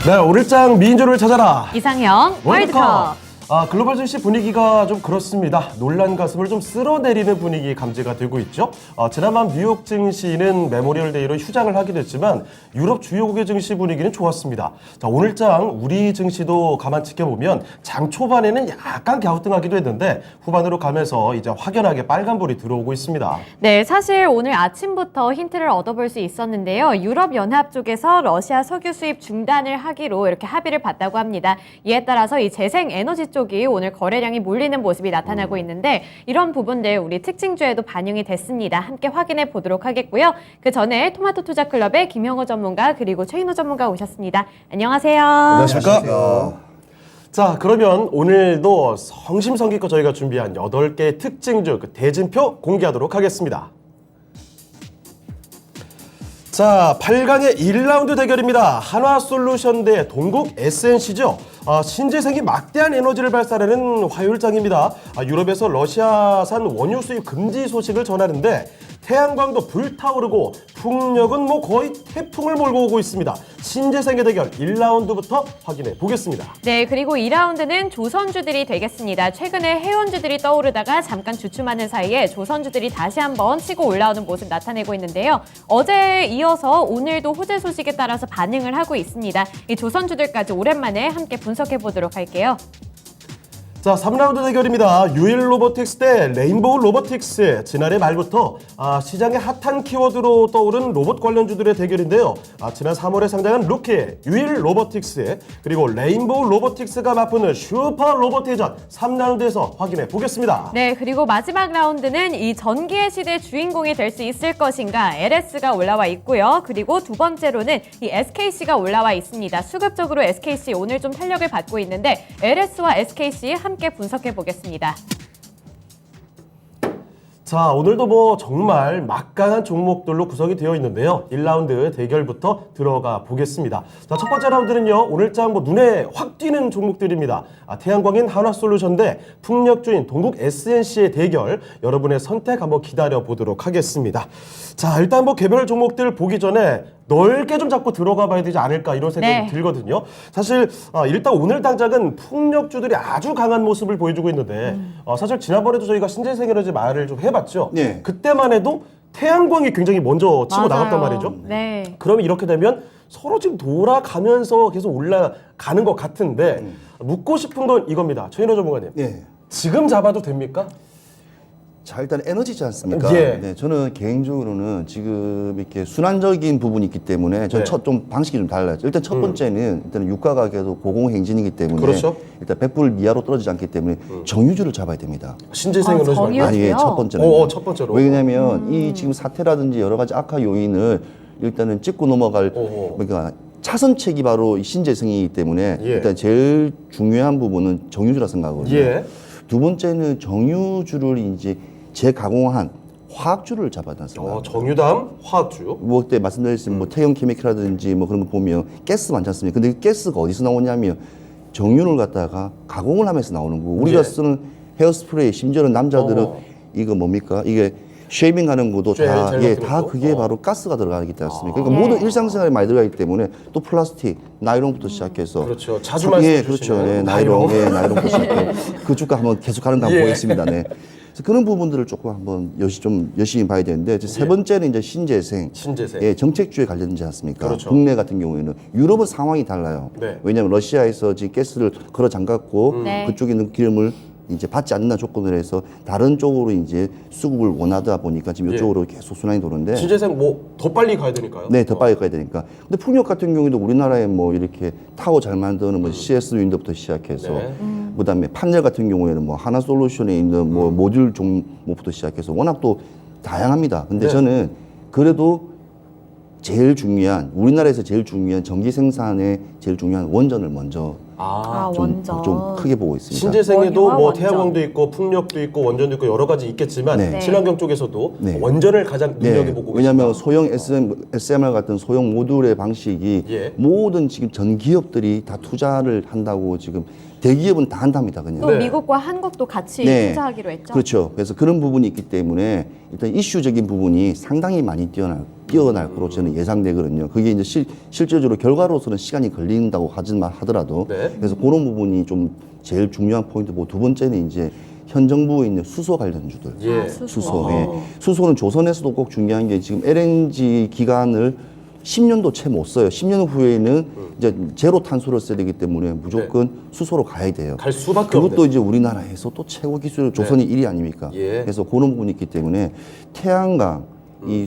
네, 오늘장 미인조를 찾아라. 이상형 월드컵. 글로벌 증시 분위기가 좀 그렇습니다. 놀란 가슴을 좀 쓸어내리는 분위기 감지가 되고 있죠. 지난밤 뉴욕 증시는 메모리얼 데이로 휴장을 하기도 했지만 유럽 주요국의 증시 분위기는 좋았습니다. 자, 오늘장 우리 증시도 가만 지켜보면 장 초반에는 약간 갸우뚱하기도 했는데 후반으로 가면서 이제 확연하게 빨간불이 들어오고 있습니다. 네, 사실 오늘 아침부터 힌트를 얻어볼 수 있었는데요. 유럽연합 쪽에서 러시아 석유 수입 중단을 하기로 이렇게 합의를 봤다고 합니다. 이에 따라서 이 재생 에너지 쪽이 오늘 거래량이 몰리는 모습이 나타나고 있는데 이런 부분들 우리 특징주에도 반영이 됐습니다. 함께 확인해 보도록 하겠고요. 그 전에 토마토 투자 클럽의 김형호 전문가 그리고 최인호 전문가 오셨습니다. 안녕하세요. 안녕하십니까? 자, 그러면 오늘도 성심성의껏 저희가 준비한 8개의 특징주 그 대진표 공개하도록 하겠습니다. 자, 8강의 1라운드 대결입니다. 한화솔루션 대 동국 SNC죠. 신재생이 막대한 에너지를 발산하는 화요일장입니다. 유럽에서 러시아산 원유 수입 금지 소식을 전하는데 태양광도 불타오르고 풍력은 뭐 거의 태풍을 몰고 오고 있습니다. 신재생의 대결 1라운드부터 확인해 보겠습니다. 네, 그리고 2라운드는 조선주들이 되겠습니다. 최근에 해운주들이 떠오르다가 잠깐 주춤하는 사이에 조선주들이 다시 한번 치고 올라오는 모습 나타내고 있는데요. 어제에 이어서 오늘도 호재 소식에 따라서 반응을 하고 있습니다. 이 조선주들까지 오랜만에 함께 분석해 보도록 할게요. 자, 3라운드 대결입니다. 유일 로보틱스 대 레인보우 로보틱스. 지난해 말부터 시장의 핫한 키워드로 떠오른 로봇 관련주들의 대결인데요. 지난 3월에 상장한 루키, 유일 로보틱스, 그리고 레인보우 로보틱스가 맞붙는 슈퍼 로봇대전 3라운드에서 확인해 보겠습니다. 네, 그리고 마지막 라운드는 이 전기의 시대 주인공이 될 수 있을 것인가 LS가 올라와 있고요. 그리고 두 번째로는 이 SKC가 올라와 있습니다. 수급적으로 SKC 오늘 좀 탄력을 받고 있는데 LS와 SKC 함께 분석해 보겠습니다. 자, 오늘도 뭐 정말 막강한 종목들로 구성이 되어 있는데요. 1라운드 대결부터 들어가 보겠습니다. 자, 첫 번째 라운드는요. 오늘장 뭐 눈에 확 띄는 종목들입니다. 태양광인 한화솔루션 대 풍력주인 동국 SNC의 대결. 여러분의 선택 한번 기다려 보도록 하겠습니다. 자, 일단 뭐 개별 종목들 보기 전에 넓게 좀 잡고 들어가 봐야 되지 않을까 이런 생각이 들거든요. 사실 일단 오늘 당장은 풍력주들이 아주 강한 모습을 보여주고 있는데 사실 지난번에도 저희가 신재생 에너지 말을 좀 해봤죠. 네. 그때만 해도 태양광이 굉장히 먼저 치고 맞아요. 나갔단 말이죠. 네. 그러면 이렇게 되면 서로 지금 돌아가면서 계속 올라가는 것 같은데 묻고 싶은 건 이겁니다. 최인호 전문가님. 네. 지금 잡아도 됩니까? 자, 일단 에너지지 않습니까? 예. 네, 저는 개인적으로는 지금 이렇게 순환적인 부분이 있기 때문에 저는 네. 좀 방식이 좀 달라요. 일단 첫 번째는 일단 유가 가격도 고공행진이기 때문에 그렇죠. 일단 100불 미하로 떨어지지 않기 때문에 정유주를 잡아야 됩니다. 신재생 에너지 정유- 말고. 아니, 예, 첫 번째는. 첫 번째로. 왜냐하면 이 지금 사태라든지 여러 가지 악화 요인을 일단은 짚고 넘어갈 그러니까 차선책이 바로 이 신재생이기 때문에 예. 일단 제일 중요한 부분은 정유주라 생각하거든요. 예. 두 번째는 정유주를 이제 재가공한 화학주를 잡아야 생각합니다. 정유담 화학주. 뭐 그때 말씀드렸지만 뭐 태형 케미칼이라든지 뭐 그런 거 보면 가스 많지 않습니까? 근데 그 가스가 어디서 나오냐면 정유를 갖다가 가공을 하면서 나오는 거고 우리가 예. 쓰는 헤어스프레이 심지어는 남자들은 이거 뭡니까? 이게 쉐이빙 하는 것도 젤 다, 같은 예, 것도? 다 그게 바로 가스가 들어가기 때문에 그러니까 모든 일상생활에 많이 들어가기 때문에 또 플라스틱, 나이론부터 시작해서 그렇죠. 자주 예, 말씀해 그렇죠. 주시는 예, 나이론. 예, 나이론부터 시작해 그 주가 한번 계속 가는 거 한번 예. 보겠습니다. 네. 그래서 그런 부분들을 조금 한번 좀 열심히 봐야 되는데 이제 세 번째는 이제 신재생. 신재생. 예, 정책주에 관련되지 않습니까? 그렇죠. 국내 같은 경우에는 유럽은 상황이 달라요. 네. 왜냐하면 러시아에서 지금 가스를 걸어 잠갔고 네. 그쪽에 있는 기름을 이제 받지 않는 조건을 해서 다른 쪽으로 이제 수급을 원하다 보니까 지금 예. 이쪽으로 계속 순환이 도는데 신재생 뭐 더 빨리 가야 되니까요. 네, 더 빨리 가야 되니까. 근데 풍력 같은 경우에도 우리나라에 뭐 이렇게 타워 잘 만드는 뭐 CS 윈드부터 시작해서 네. 그다음에 판넬 같은 경우에는 뭐 하나솔루션에 있는 뭐 모듈 종목부터 시작해서 워낙 또 다양합니다. 근데 네. 저는 그래도 제일 중요한 우리나라에서 제일 중요한 전기 생산에 제일 중요한 원전을 먼저 좀 크게 보고 있습니다. 신재생에도 원유와 뭐 원전. 태양광도 있고 풍력도 있고 원전도 있고 여러 가지 있겠지만 네. 친환경 쪽에서도 네. 원전을 가장 눈여겨 네, 보고 왜냐하면 계십니다. 소형 SMR 같은 소형 모듈의 방식이 예. 모든 지금 전 기업들이 다 투자를 한다고 지금 대기업은 다 한답니다. 그냥. 또 네. 미국과 한국도 같이 네. 투자하기로 했죠. 그렇죠. 그래서 그런 부분이 있기 때문에 일단 이슈적인 부분이 상당히 많이 뛰어날 뛰어날 거로 저는 예상되거든요. 그게 이제 실질적으로 결과로서는 시간이 걸린다고 하더라도 네. 그래서 그런 부분이 좀 제일 중요한 포인트고 두 번째는 이제 현 정부에 있는 수소 관련주들. 예. 수소. 예. 수소는 조선에서도 꼭 중요한 게 지금 LNG 기간을 10년도 채 못 써요. 10년 후에는 이제 제로 탄소를 써야 되기 때문에 무조건 수소로 가야 돼요. 갈 수밖에 그것도 없네. 이제 우리나라에서 또 최고 기술 조선이 1위 아닙니까? 예. 그래서 그런 부분이 있기 때문에 태양광, 이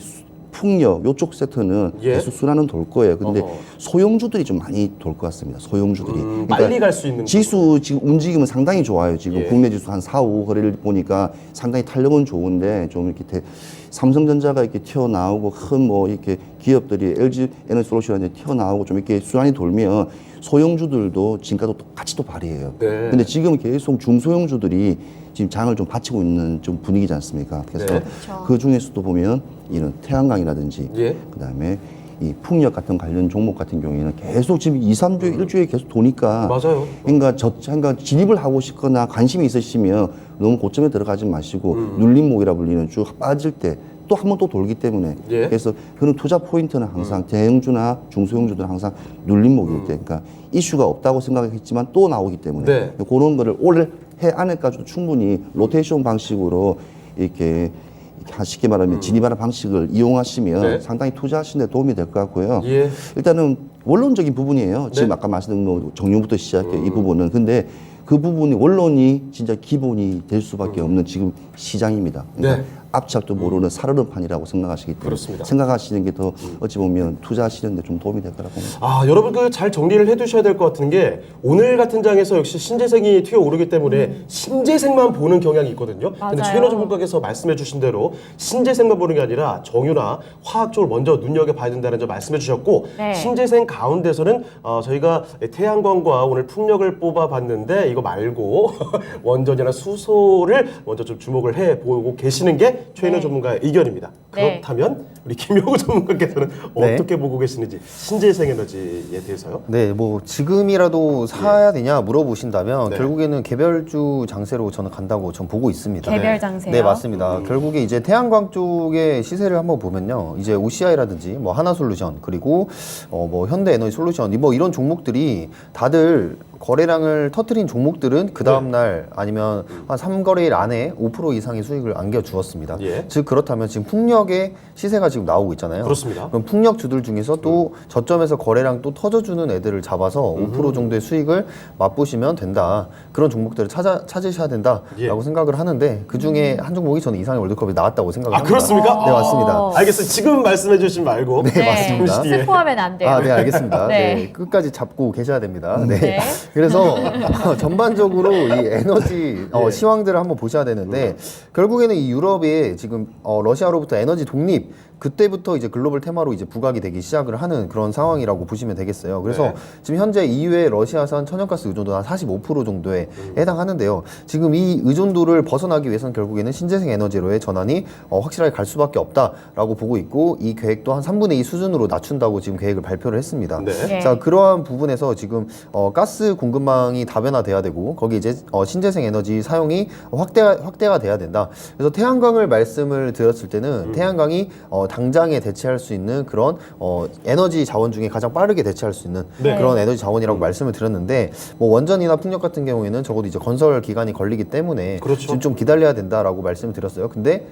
풍력 요쪽 세터는 예. 계속 순환은 돌 거예요. 근데 어허. 소형주들이 좀 많이 돌 것 같습니다. 소형주들이. 그러니까 빨리 갈 수 있는 지수 지금 움직임은 상당히 좋아요. 지금 예. 국내 지수 한 4, 5 거래를 보니까 상당히 탄력은 좋은데 좀 이렇게 삼성전자가 이렇게 튀어나오고 큰 뭐 이렇게 기업들이 LG 에너지 솔루션이 튀어나오고 좀 이렇게 순환이 돌면 소형주들도 진가도 같이 또 발휘해요. 네. 근데 지금 계속 중소형주들이 지금 장을 좀 바치고 있는 좀 분위기지 않습니까? 그래서 네. 그 중에서도 보면 이런 태양광이라든지 예. 그다음에 이 풍력 같은 관련 종목 같은 경우에는 계속 지금 2, 3주에 일주일에 계속 도니까 맞아요. 그러니까 진입을 하고 싶거나 관심이 있으시면 너무 고점에 들어가지 마시고 눌림목이라 불리는 쭉 빠질 때 또 한 번 또 돌기 때문에 예. 그래서 그런 투자 포인트는 항상 대형주나 중소형주들은 항상 눌림목일 때 그러니까 이슈가 없다고 생각했지만 또 나오기 때문에 네. 그런 거를 올해 안에까지도 충분히 로테이션 방식으로 이렇게 쉽게 말하면 진입하는 방식을 이용하시면 네. 상당히 투자하시는 데 도움이 될 것 같고요. 예. 일단은 원론적인 부분이에요. 지금 네. 아까 말씀드린 거 정유부터 시작해 이 부분은. 근데 그 부분이 원론이 진짜 기본이 될 수밖에 없는 지금 시장입니다. 그러니까 네. 앞짝도 모르는 살얼음판이라고 생각하시기 때문에 그렇습니다. 생각하시는 게 더 어찌 보면 투자하시는 데 좀 도움이 될 거라고 봅니다. 아, 여러분 그 잘 정리를 해두셔야 될 것 같은 게 오늘 같은 장에서 역시 신재생이 튀어오르기 때문에 신재생만 보는 경향이 있거든요. 근데 맞아요. 최인호 전문가께서 말씀해주신 대로 신재생만 보는 게 아니라 정유나 화학 쪽을 먼저 눈여겨봐야 된다는 점 말씀해주셨고 네. 신재생 가운데서는 저희가 태양광과 오늘 풍력을 뽑아봤는데 이거 말고 원전이나 수소를 먼저 좀 주목을 해보고 계시는 게 최인호 네. 전문가의 의견입니다. 네. 그렇다면 우리 김용우 전문가께서는 네. 어떻게 보고 계시는지 신재생 에너지에 대해서요? 네, 뭐 지금이라도 사야 되냐 물어보신다면 네. 결국에는 개별주 장세로 저는 간다고 전 보고 있습니다. 개별 장세요? 네, 맞습니다. 결국에 이제 태양광 쪽의 시세를 한번 보면요. 이제 OCI라든지 뭐 하나솔루션 그리고 뭐 현대에너지 솔루션 뭐 이런 종목들이 다들 거래량을 터트린 종목들은 그 다음 날 아니면 한 3거래일 안에 5% 이상의 수익을 안겨 주었습니다. 예. 즉 그렇다면 지금 풍력의 시세가 지금 나오고 있잖아요. 그렇습니다. 그럼 풍력주들 중에서 또 저점에서 거래량 또 터져주는 애들을 잡아서 5% 정도의 수익을 맛보시면 된다. 그런 종목들을 찾으셔야 된다라고 예. 생각을 하는데 그 중에 한 종목이 저는 이상의 월드컵이 나왔다고 생각을 아, 합니다. 그렇습니까? 네, 맞습니다. 알겠습니다. 지금 말씀해 주신 말고. 네, 맞습니다. 잠시 뒤에. 스포하면 안 돼요. 아, 네, 알겠습니다. 네. 네, 끝까지 잡고 계셔야 됩니다. 네. 네. 그래서 전반적으로 이 에너지 예. 시황들을 한번 보셔야 되는데 결국에는 이 유럽에 지금 러시아로부터 에너지 독립 그때부터 이제 글로벌 테마로 이제 부각이 되기 시작을 하는 그런 상황이라고 보시면 되겠어요. 그래서 네. 지금 현재 EU의 러시아산 천연가스 의존도 한 45% 정도에 해당하는데요. 지금 이 의존도를 벗어나기 위해서는 결국에는 신재생 에너지로의 전환이 확실하게 갈 수밖에 없다라고 보고 있고 이 계획도 한 3분의 2 수준으로 낮춘다고 지금 계획을 발표를 했습니다. 네. 네. 자, 그러한 부분에서 지금 가스 공급망이 다변화돼야 되고 거기 이제 신재생 에너지 사용이 확대가 돼야 된다. 그래서 태양광을 말씀을 드렸을 때는 태양광이 당장에 대체할 수 있는 그런 에너지 자원 중에 가장 빠르게 대체할 수 있는 네. 그런 에너지 자원이라고 말씀을 드렸는데 뭐 원전이나 풍력 같은 경우에는 적어도 이제 건설 기간이 걸리기 때문에 그렇죠. 지금 좀 기다려야 된다라고 말씀을 드렸어요. 근데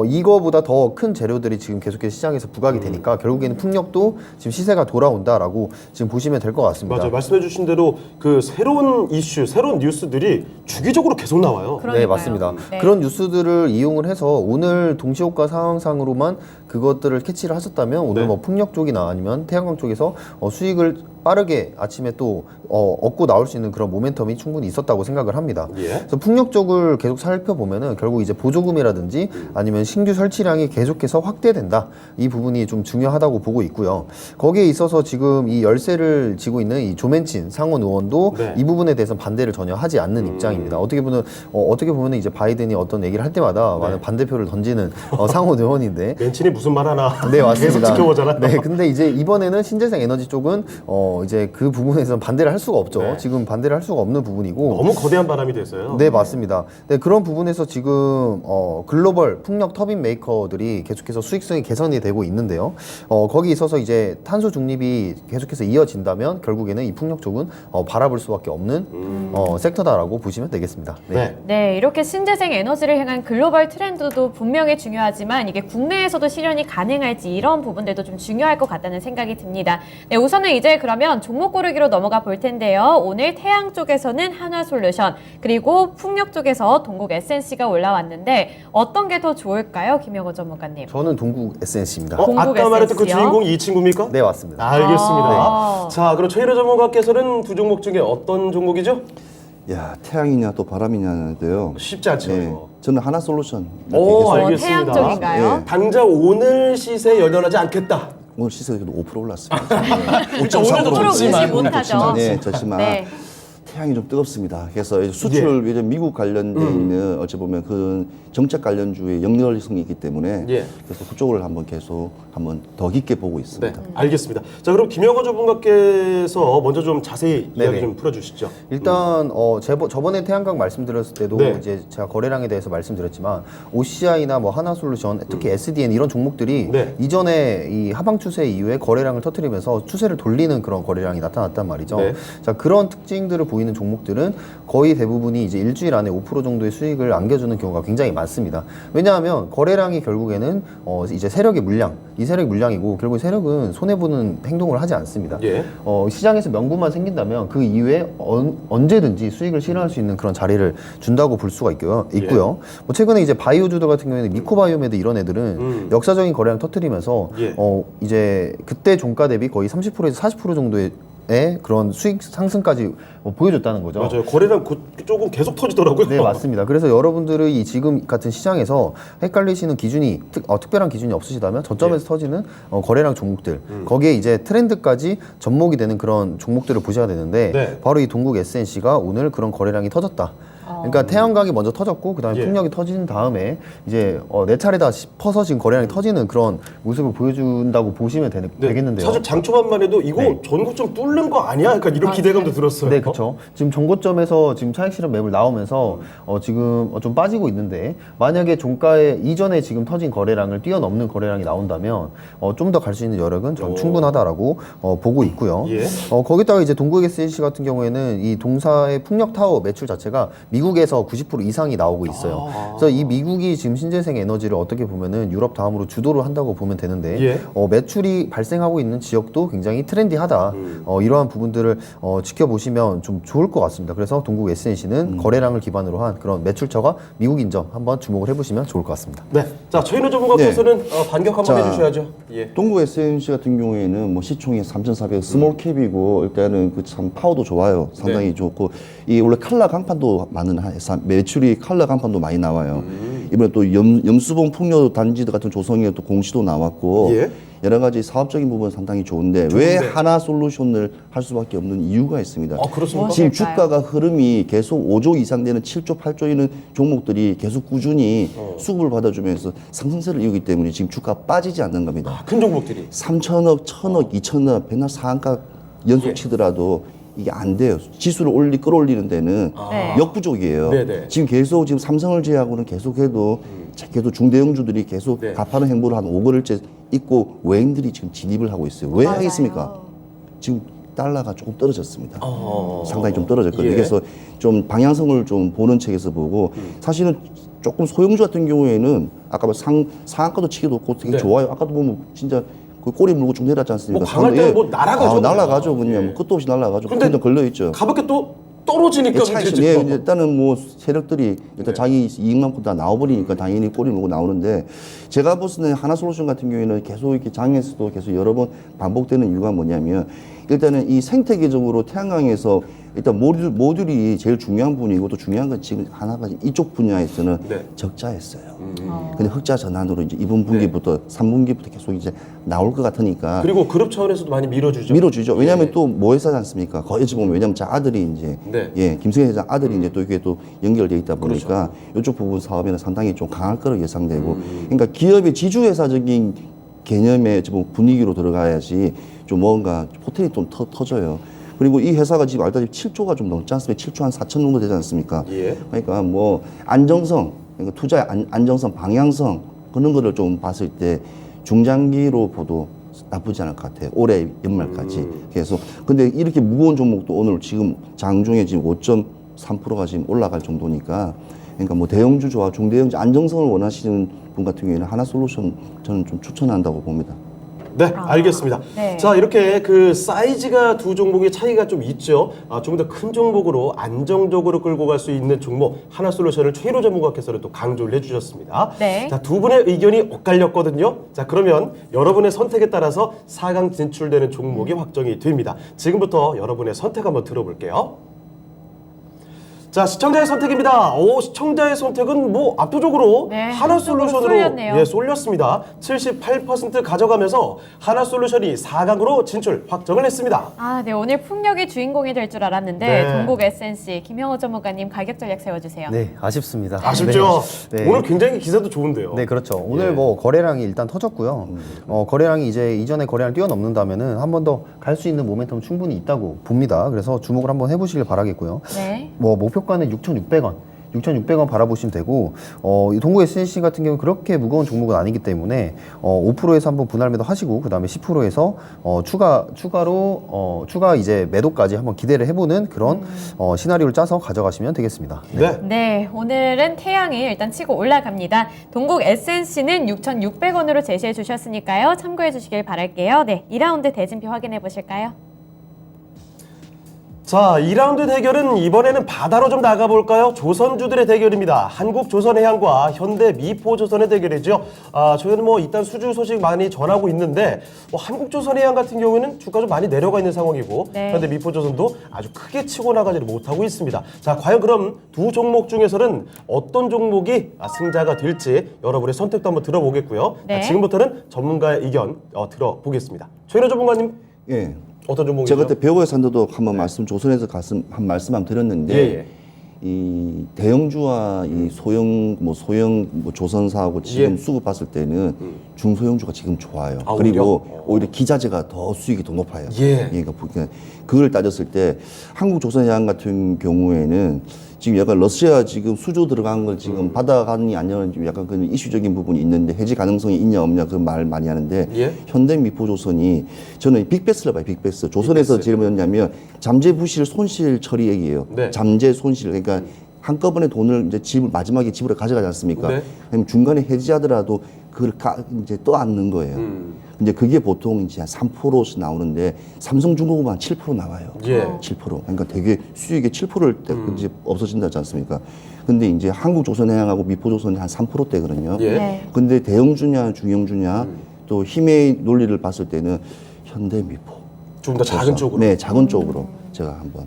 이거보다 더 큰 재료들이 지금 계속해서 시장에서 부각이 되니까 결국에는 풍력도 지금 시세가 돌아온다라고 지금 보시면 될 것 같습니다. 맞아요. 말씀해 주신 대로 그 새로운 이슈, 새로운 뉴스들이 주기적으로 계속 나와요. 네, 그러니까요. 맞습니다. 네. 그런 뉴스들을 이용을 해서 오늘 동시호가 상황상으로만 그것들을 캐치를 하셨다면 오늘 네. 뭐 풍력 쪽이나 아니면 태양광 쪽에서 수익을 빠르게 아침에 또 얻고 나올 수 있는 그런 모멘텀이 충분히 있었다고 생각을 합니다. 예. 그래서 풍력 쪽을 계속 살펴보면은 결국 이제 보조금이라든지 아니면 신규 설치량이 계속해서 확대된다. 이 부분이 좀 중요하다고 보고 있고요. 거기에 있어서 지금 이 열쇠를 쥐고 있는 이 조맨친 상원 의원도 네. 이 부분에 대해서 반대를 전혀 하지 않는 입장입니다. 어떻게 보면 이제 바이든이 어떤 얘기를 할 때마다 많은 반대표를 던지는 상원 의원인데 맨친이 무슨 말 하나 네, 맞습니다. 계속 지켜보잖아요. 네, 근데 이제 이번에는 신재생 에너지 쪽은 이제 그 부분에서는 반대를 할 수가 없죠. 네. 지금 반대를 할 수가 없는 부분이고. 너무 거대한 바람이 됐어요. 네, 맞습니다. 네, 그런 부분에서 지금 글로벌 풍력 터빈 메이커들이 계속해서 수익성이 개선이 되고 있는데요. 거기 있어서 이제 탄소 중립이 계속해서 이어진다면 결국에는 이 풍력 쪽은 바라볼 수밖에 없는 섹터다라고 보시면 되겠습니다. 네. 네, 이렇게 신재생 에너지를 향한 글로벌 트렌드도 분명히 중요하지만 이게 국내에서도 실현이 가능할지 이런 부분들도 좀 중요할 것 같다는 생각이 듭니다. 네, 우선은 이제 그러면 종목 고르기로 넘어가 볼 텐데요. 오늘 태양 쪽에서는 한화솔루션, 그리고 풍력 쪽에서 동국 SNC가 올라왔는데 어떤 게 더 좋을까요, 김영호 전문가님? 저는 동국 SNC입니다. 동국 아까 말했던 그 SNC 요? 주인공이 이 친구입니까? 네, 맞습니다. 알겠습니다. 아. 자, 그럼 최일호 전문가께서는 두 종목 중에 어떤 종목이죠? 야, 태양이냐 또 바람이냐인데요. 쉽지 않죠. 네, 이거. 저는 하나솔루션. 오, 계속 알겠습니다. 태양 쪽인가요? 네. 당장 오늘 시세 연연하지 않겠다. 오늘 시세가 5% 올랐습니다. 그러니까 오늘도 프로 좋지만 무시 못하죠. 네, 좋지만 네. 태양이 좀 뜨겁습니다. 그래서 수출 이제 미국 관련돼 있는 어찌 보면 그 정책 관련주의 연결성이 있기 때문에 예. 그래서 그쪽을 한번 계속 한번 더 깊게 보고 네, 있습니다. 알겠습니다. 자, 그럼 김영호 전문가께서 먼저 좀 자세히 이야기 네네. 좀 풀어주시죠. 일단 저번에 태양광 말씀드렸을 때도 네. 이제 제가 거래량에 대해서 말씀드렸지만 OCI나 뭐 하나솔루션, 특히 SDN 이런 종목들이 네. 이전에 이 하방 추세 이후에 거래량을 터뜨리면서 추세를 돌리는 그런 거래량이 나타났단 말이죠. 네. 자, 그런 특징들을 보이는 종목들은 거의 대부분이 이제 일주일 안에 5% 정도의 수익을 안겨주는 경우가 굉장히 많습니다. 왜냐하면 거래량이 결국에는 이제 세력의 물량, 이 세력의 물량이고 결국 세력은 손해보는 행동을 하지 않습니다. 예. 시장에서 명분만 생긴다면 그 이후에 언제든지 수익을 실현할 수 있는 그런 자리를 준다고 볼 수가 있고요. 예. 뭐 최근에 이제 바이오주도 같은 경우에는 미코바이오메드 이런 애들은 역사적인 거래량 터뜨리면서 예. 이제 그때 종가 대비 거의 30%에서 40% 정도의 그런 수익 상승까지 보여줬다는 거죠. 맞아요. 거래량 조금 계속 터지더라고요. 네, 맞습니다. 그래서 여러분들이 이 지금 같은 시장에서 헷갈리시는 기준이 특별한 기준이 없으시다면 저점에서 터지는 거래량 종목들 거기에 이제 트렌드까지 접목이 되는 그런 종목들을 보셔야 되는데 네. 바로 이 동국 SNC가 오늘 그런 거래량이 터졌다. 그러니까 태양광이 먼저 터졌고 그다음에 예. 풍력이 터진 다음에 이제 내 차례다 싶어서 지금 거래량이 터지는 그런 모습을 보여준다고 보시면 네, 되겠는데요. 사실 장 초반만 해도 이거 네. 전고점 뚫는 거 아니야? 약간 이런 기대감도 들었어요. 네, 그렇죠. 지금 정고점에서 지금 차익 실현 매물 나오면서 지금 좀 빠지고 있는데 만약에 종가에 이전에 지금 터진 거래량을 뛰어넘는 거래량이 나온다면 좀 더 갈 수 있는 여력은 전 충분하다라고 보고 있고요. 예. 거기다가 이제 동국 SNC 같은 경우에는 이 동사의 풍력 타워 매출 자체가 미국에서 90% 이상이 나오고 있어요. 그래서 이 미국이 지금 신재생 에너지를 어떻게 보면은 유럽 다음으로 주도를 한다고 보면 되는데 예. 매출이 발생하고 있는 지역도 굉장히 트렌디하다. 이러한 부분들을 지켜보시면 좀 좋을 것 같습니다. 그래서 동국 SNC는 거래량을 기반으로 한 그런 매출처가 미국인 점 한번 주목을 해보시면 좋을 것 같습니다. 네. 자, 최인호 전문가께서는 반격 한번 자, 해주셔야죠. 예. 동구 SNC 같은 경우에는 뭐 시총이 3,400 스몰 캡이고 일단은 그 참 파워도 좋아요. 상당히 네. 좋고 이 원래 칼라 강판도 많은 매출이 칼라 강판도 많이 나와요. 이번에 또 염수봉 풍력 단지들 같은 조성에 또 공시도 나왔고 예. 여러 가지 사업적인 부분은 상당히 좋은데 왜 하나 솔루션을 할 수밖에 없는 이유가 있습니다. 아, 그렇습니까? 지금 뭘까요? 주가가 흐름이 계속 5조 이상 되는 7조, 8조 있는 종목들이 계속 꾸준히 수급을 받아주면서 상승세를 이루기 때문에 지금 주가 빠지지 않는 겁니다. 큰 종목들이. 3천억, 1천억, 2천억 맨날 상한가 연속 치더라도 이게 안 돼요. 지수를 끌어올리는 데는 네. 역부족이에요. 네네. 지금 계속 지금 삼성을 제외하고는 계속해도 계속 중대형주들이 계속 네. 가파른 행보를 한 5개월째 있고 외인들이 지금 진입을 하고 있어요. 왜 맞아요. 하겠습니까? 지금 달러가 조금 떨어졌습니다. 상당히 좀 떨어졌거든요. 예. 그래서 좀 방향성을 좀 보는 책에서 보고 사실은 조금 소형주 같은 경우에는 아까 상한가도 치기도 없고 되게 네. 좋아요. 아까도 보면 진짜 그 꼬리 물고 쭉 내렸지 않습니까? 뭐 강할 때는 뭐 날아가죠. 날아가죠. 그냥 예. 뭐 끝도 없이 날아가죠. 근데 근데 걸려 있죠. 가볍게 또 떨어지니까 문제죠. 예, 일단은 뭐 세력들이 일단 자기 이익만큼 다 나와버리니까 당연히 꼬리 물고 나오는데 제가 봤을 때 하나솔루션 같은 경우에는 계속 이렇게 장에서도 계속 여러 번 반복되는 이유가 뭐냐면 일단은 이 생태계적으로 태양광에서 일단 모듈이 제일 중요한 부분이고 또 중요한 건 지금 하나가 이쪽 분야에서는 네. 적자였어요. 근데 흑자 전환으로 이제 이번 분기부터 3분기부터 계속 이제 나올 것 같으니까 그리고 그룹 차원에서도 많이 밀어주죠. 밀어주죠. 왜냐하면 예. 또 뭐 회사지 않습니까? 거기 보면 왜냐하면 제 아들이 이제 네. 예 김승현 회장 아들이 이제 또 이게 또 연결돼 있다 보니까 이쪽 부분 사업에는 상당히 좀 강할 거로 예상되고 그러니까 기업의 지주회사적인 개념의 좀 분위기로 들어가야지 좀 뭔가 포텐이 좀 터져요. 그리고 이 회사가 지금 알다시피 7조가 좀 넘지 않습니까? 7조 한 4천 정도 되지 않습니까? 예. 그러니까 뭐 안정성, 그러니까 투자의 안정성, 방향성 그런 거를 좀 봤을 때 중장기로 보도 나쁘지 않을 것 같아요. 올해 연말까지. 그래서 근데 이렇게 무거운 종목도 오늘 지금 장중에 지금 5.3%가 지금 올라갈 정도니까 그러니까 뭐 대형주주와 중대형주 안정성을 원하시는 분 같은 경우에는 하나솔루션 저는 좀 추천한다고 봅니다. 네, 알겠습니다. 네. 자, 이렇게 그 사이즈가 두 종목의 차이가 좀 있죠. 좀 더 큰 종목으로 안정적으로 끌고 갈 수 있는 종목 하나솔루션을 최일호 전문가께서는 또 강조를 해주셨습니다. 네. 자, 두 분의 의견이 엇갈렸거든요. 자, 그러면 여러분의 선택에 따라서 4강 진출되는 종목이 확정이 됩니다. 지금부터 여러분의 선택 한번 들어볼게요. 자, 시청자의 선택입니다. 시청자의 선택은 뭐 압도적으로 네, 하나솔루션으로 쏠렸네요. 예, 쏠렸습니다. 78% 가져가면서 하나솔루션이 4강으로 진출 확정을 했습니다. 아, 네. 오늘 풍력이 주인공이 될 줄 알았는데 네. 동국 SNC 김형호 전문가님 가격 전략 세워주세요. 네, 아쉽습니다. 아쉽죠? 네. 오늘 굉장히 기세도 좋은데요. 네, 그렇죠. 오늘 예. 뭐 거래량이 일단 터졌고요. 거래량이 이제 이전에 거래량을 뛰어넘는다면은 한 번 더 갈 수 있는 모멘텀 충분히 있다고 봅니다. 그래서 주목을 한번 해보시길 바라겠고요. 네. 뭐 목표가는 6,600원. 6,600원 바라보시면 되고 이 동구 SNC 같은 경우는 그렇게 무거운 종목은 아니기 때문에 5%에서 한번 분할 매도 하시고 그다음에 10%에서 추가 이제 매도까지 한번 기대를 해보는 그런 시나리오를 짜서 가져가시면 되겠습니다. 네. 네, 오늘은 태양이 일단 치고 올라갑니다. 동국 SNC는 6,600원으로 제시해 주셨으니까요. 참고해 주시길 바랄게요. 네, 2라운드 대진표 확인해 보실까요? 자, 2라운드 대결은 이번에는 바다로 좀 나가볼까요? 조선주들의 대결입니다. 한국조선해양과 현대미포조선의 대결이죠. 저희는 뭐 일단 수주 소식 많이 전하고 있는데 한국조선해양 같은 경우에는 주가 좀 많이 내려가 있는 상황이고 네. 현대미포조선도 아주 크게 치고 나가지를 못하고 있습니다. 자, 과연 그럼 두 종목 중에서는 어떤 종목이 승자가 될지 여러분의 선택도 한번 들어보겠고요. 네. 자, 지금부터는 전문가의 의견 들어보겠습니다. 최인호 전문가님, 예. 어떤 종목이죠? 제가 그때 배우의 산도도 한번 조선에서 한 말씀 한번 드렸는데 예. 이 대형주와 이 소형 조선사하고 지금 예. 수급 봤을 때는 중소형주가 지금 좋아요. 아, 그리고 오히려 기자재가 더 수익이 더 높아요. 예. 그러니까 그걸 따졌을 때 한국조선해양 같은 경우에는 지금 약간 러시아 지금 수조 들어간 걸 지금 받아가느냐 아니냐 좀 약간 그 이슈적인 부분이 있는데 해지 가능성이 있냐 없냐 그 말 많이 하는데 예. 현대미포조선이 저는 빅베스를 봐요. 빅베스. 조선에서 빅베스. 지금 뭐냐면 잠재 부실 손실 처리 얘기예요. 네. 잠재 손실. 그러니까 한꺼번에 돈을 이제 마지막에 집으로 가져가지 않습니까? 네. 그럼 중간에 해지하더라도 그걸 이제 떠안는 거예요. 이제 그게 보통 이제 한 3%씩 나오는데 삼성중공업은 한 7% 나와요. 예. 7%. 그러니까 되게 수익의 7%를 이제 없어진다지 않습니까? 근데 이제 한국조선해양하고 미포조선이 한 3%대거든요. 예. 네. 근데 대형주냐 중형주냐 또 힘의 논리를 봤을 때는 현대미포. 좀 더 작은 쪽으로. 네, 작은 쪽으로 제가 한번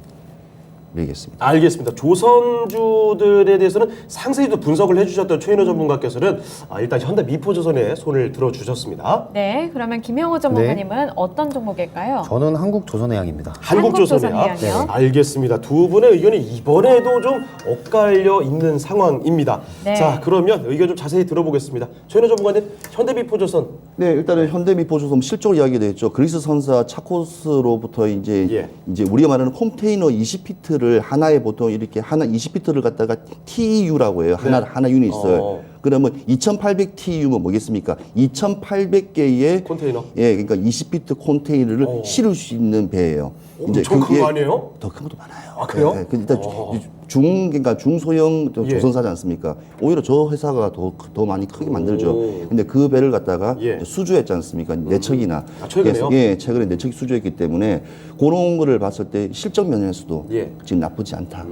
얘기했습니다. 알겠습니다. 조선주들에 대해서는 상세히 또 분석을 해주셨던 최인호 전문가께서는 일단 현대미포조선에 손을 들어주셨습니다. 네, 그러면 김형호 전문가님은 어떤 종목일까요? 저는 한국조선해양입니다. 한국조선해양. 한국조선해양이요? 알겠습니다. 두 분의 의견이 이번에도 좀 엇갈려 있는 상황입니다. 네. 자, 그러면 의견 좀 자세히 들어보겠습니다. 최인호 전문가님, 현대미포조선. 네, 일단은 현대미포조선 실적으로 이야기가 됐죠. 그리스 선사 차코스로부터 이제 우리가 말하는 컨테이너 20피트를 하나에 보통 이렇게 하나 20피트를 갖다가 TEU라고 해요. 하나 유닛 있어요. 그러면 2,800 TEU면 뭐겠습니까? 2,800개의 컨테이너. 예, 그러니까 20피트 컨테이너를 실을 수 있는 배예요. 엄청 큰 거 아니에요? 더 큰 것도 많아요. 아, 그래요? 네, 일단 그러니까 중소형 예. 조선사지 않습니까? 오히려 저 회사가 더 많이 크게 만들죠. 근데 그 배를 갖다가 예. 수주했지 않습니까? 내척이나. 최근에요? 예, 최근에 내척이 수주했기 때문에 그런 거를 봤을 때 실적 면에서도 예. 지금 나쁘지 않다.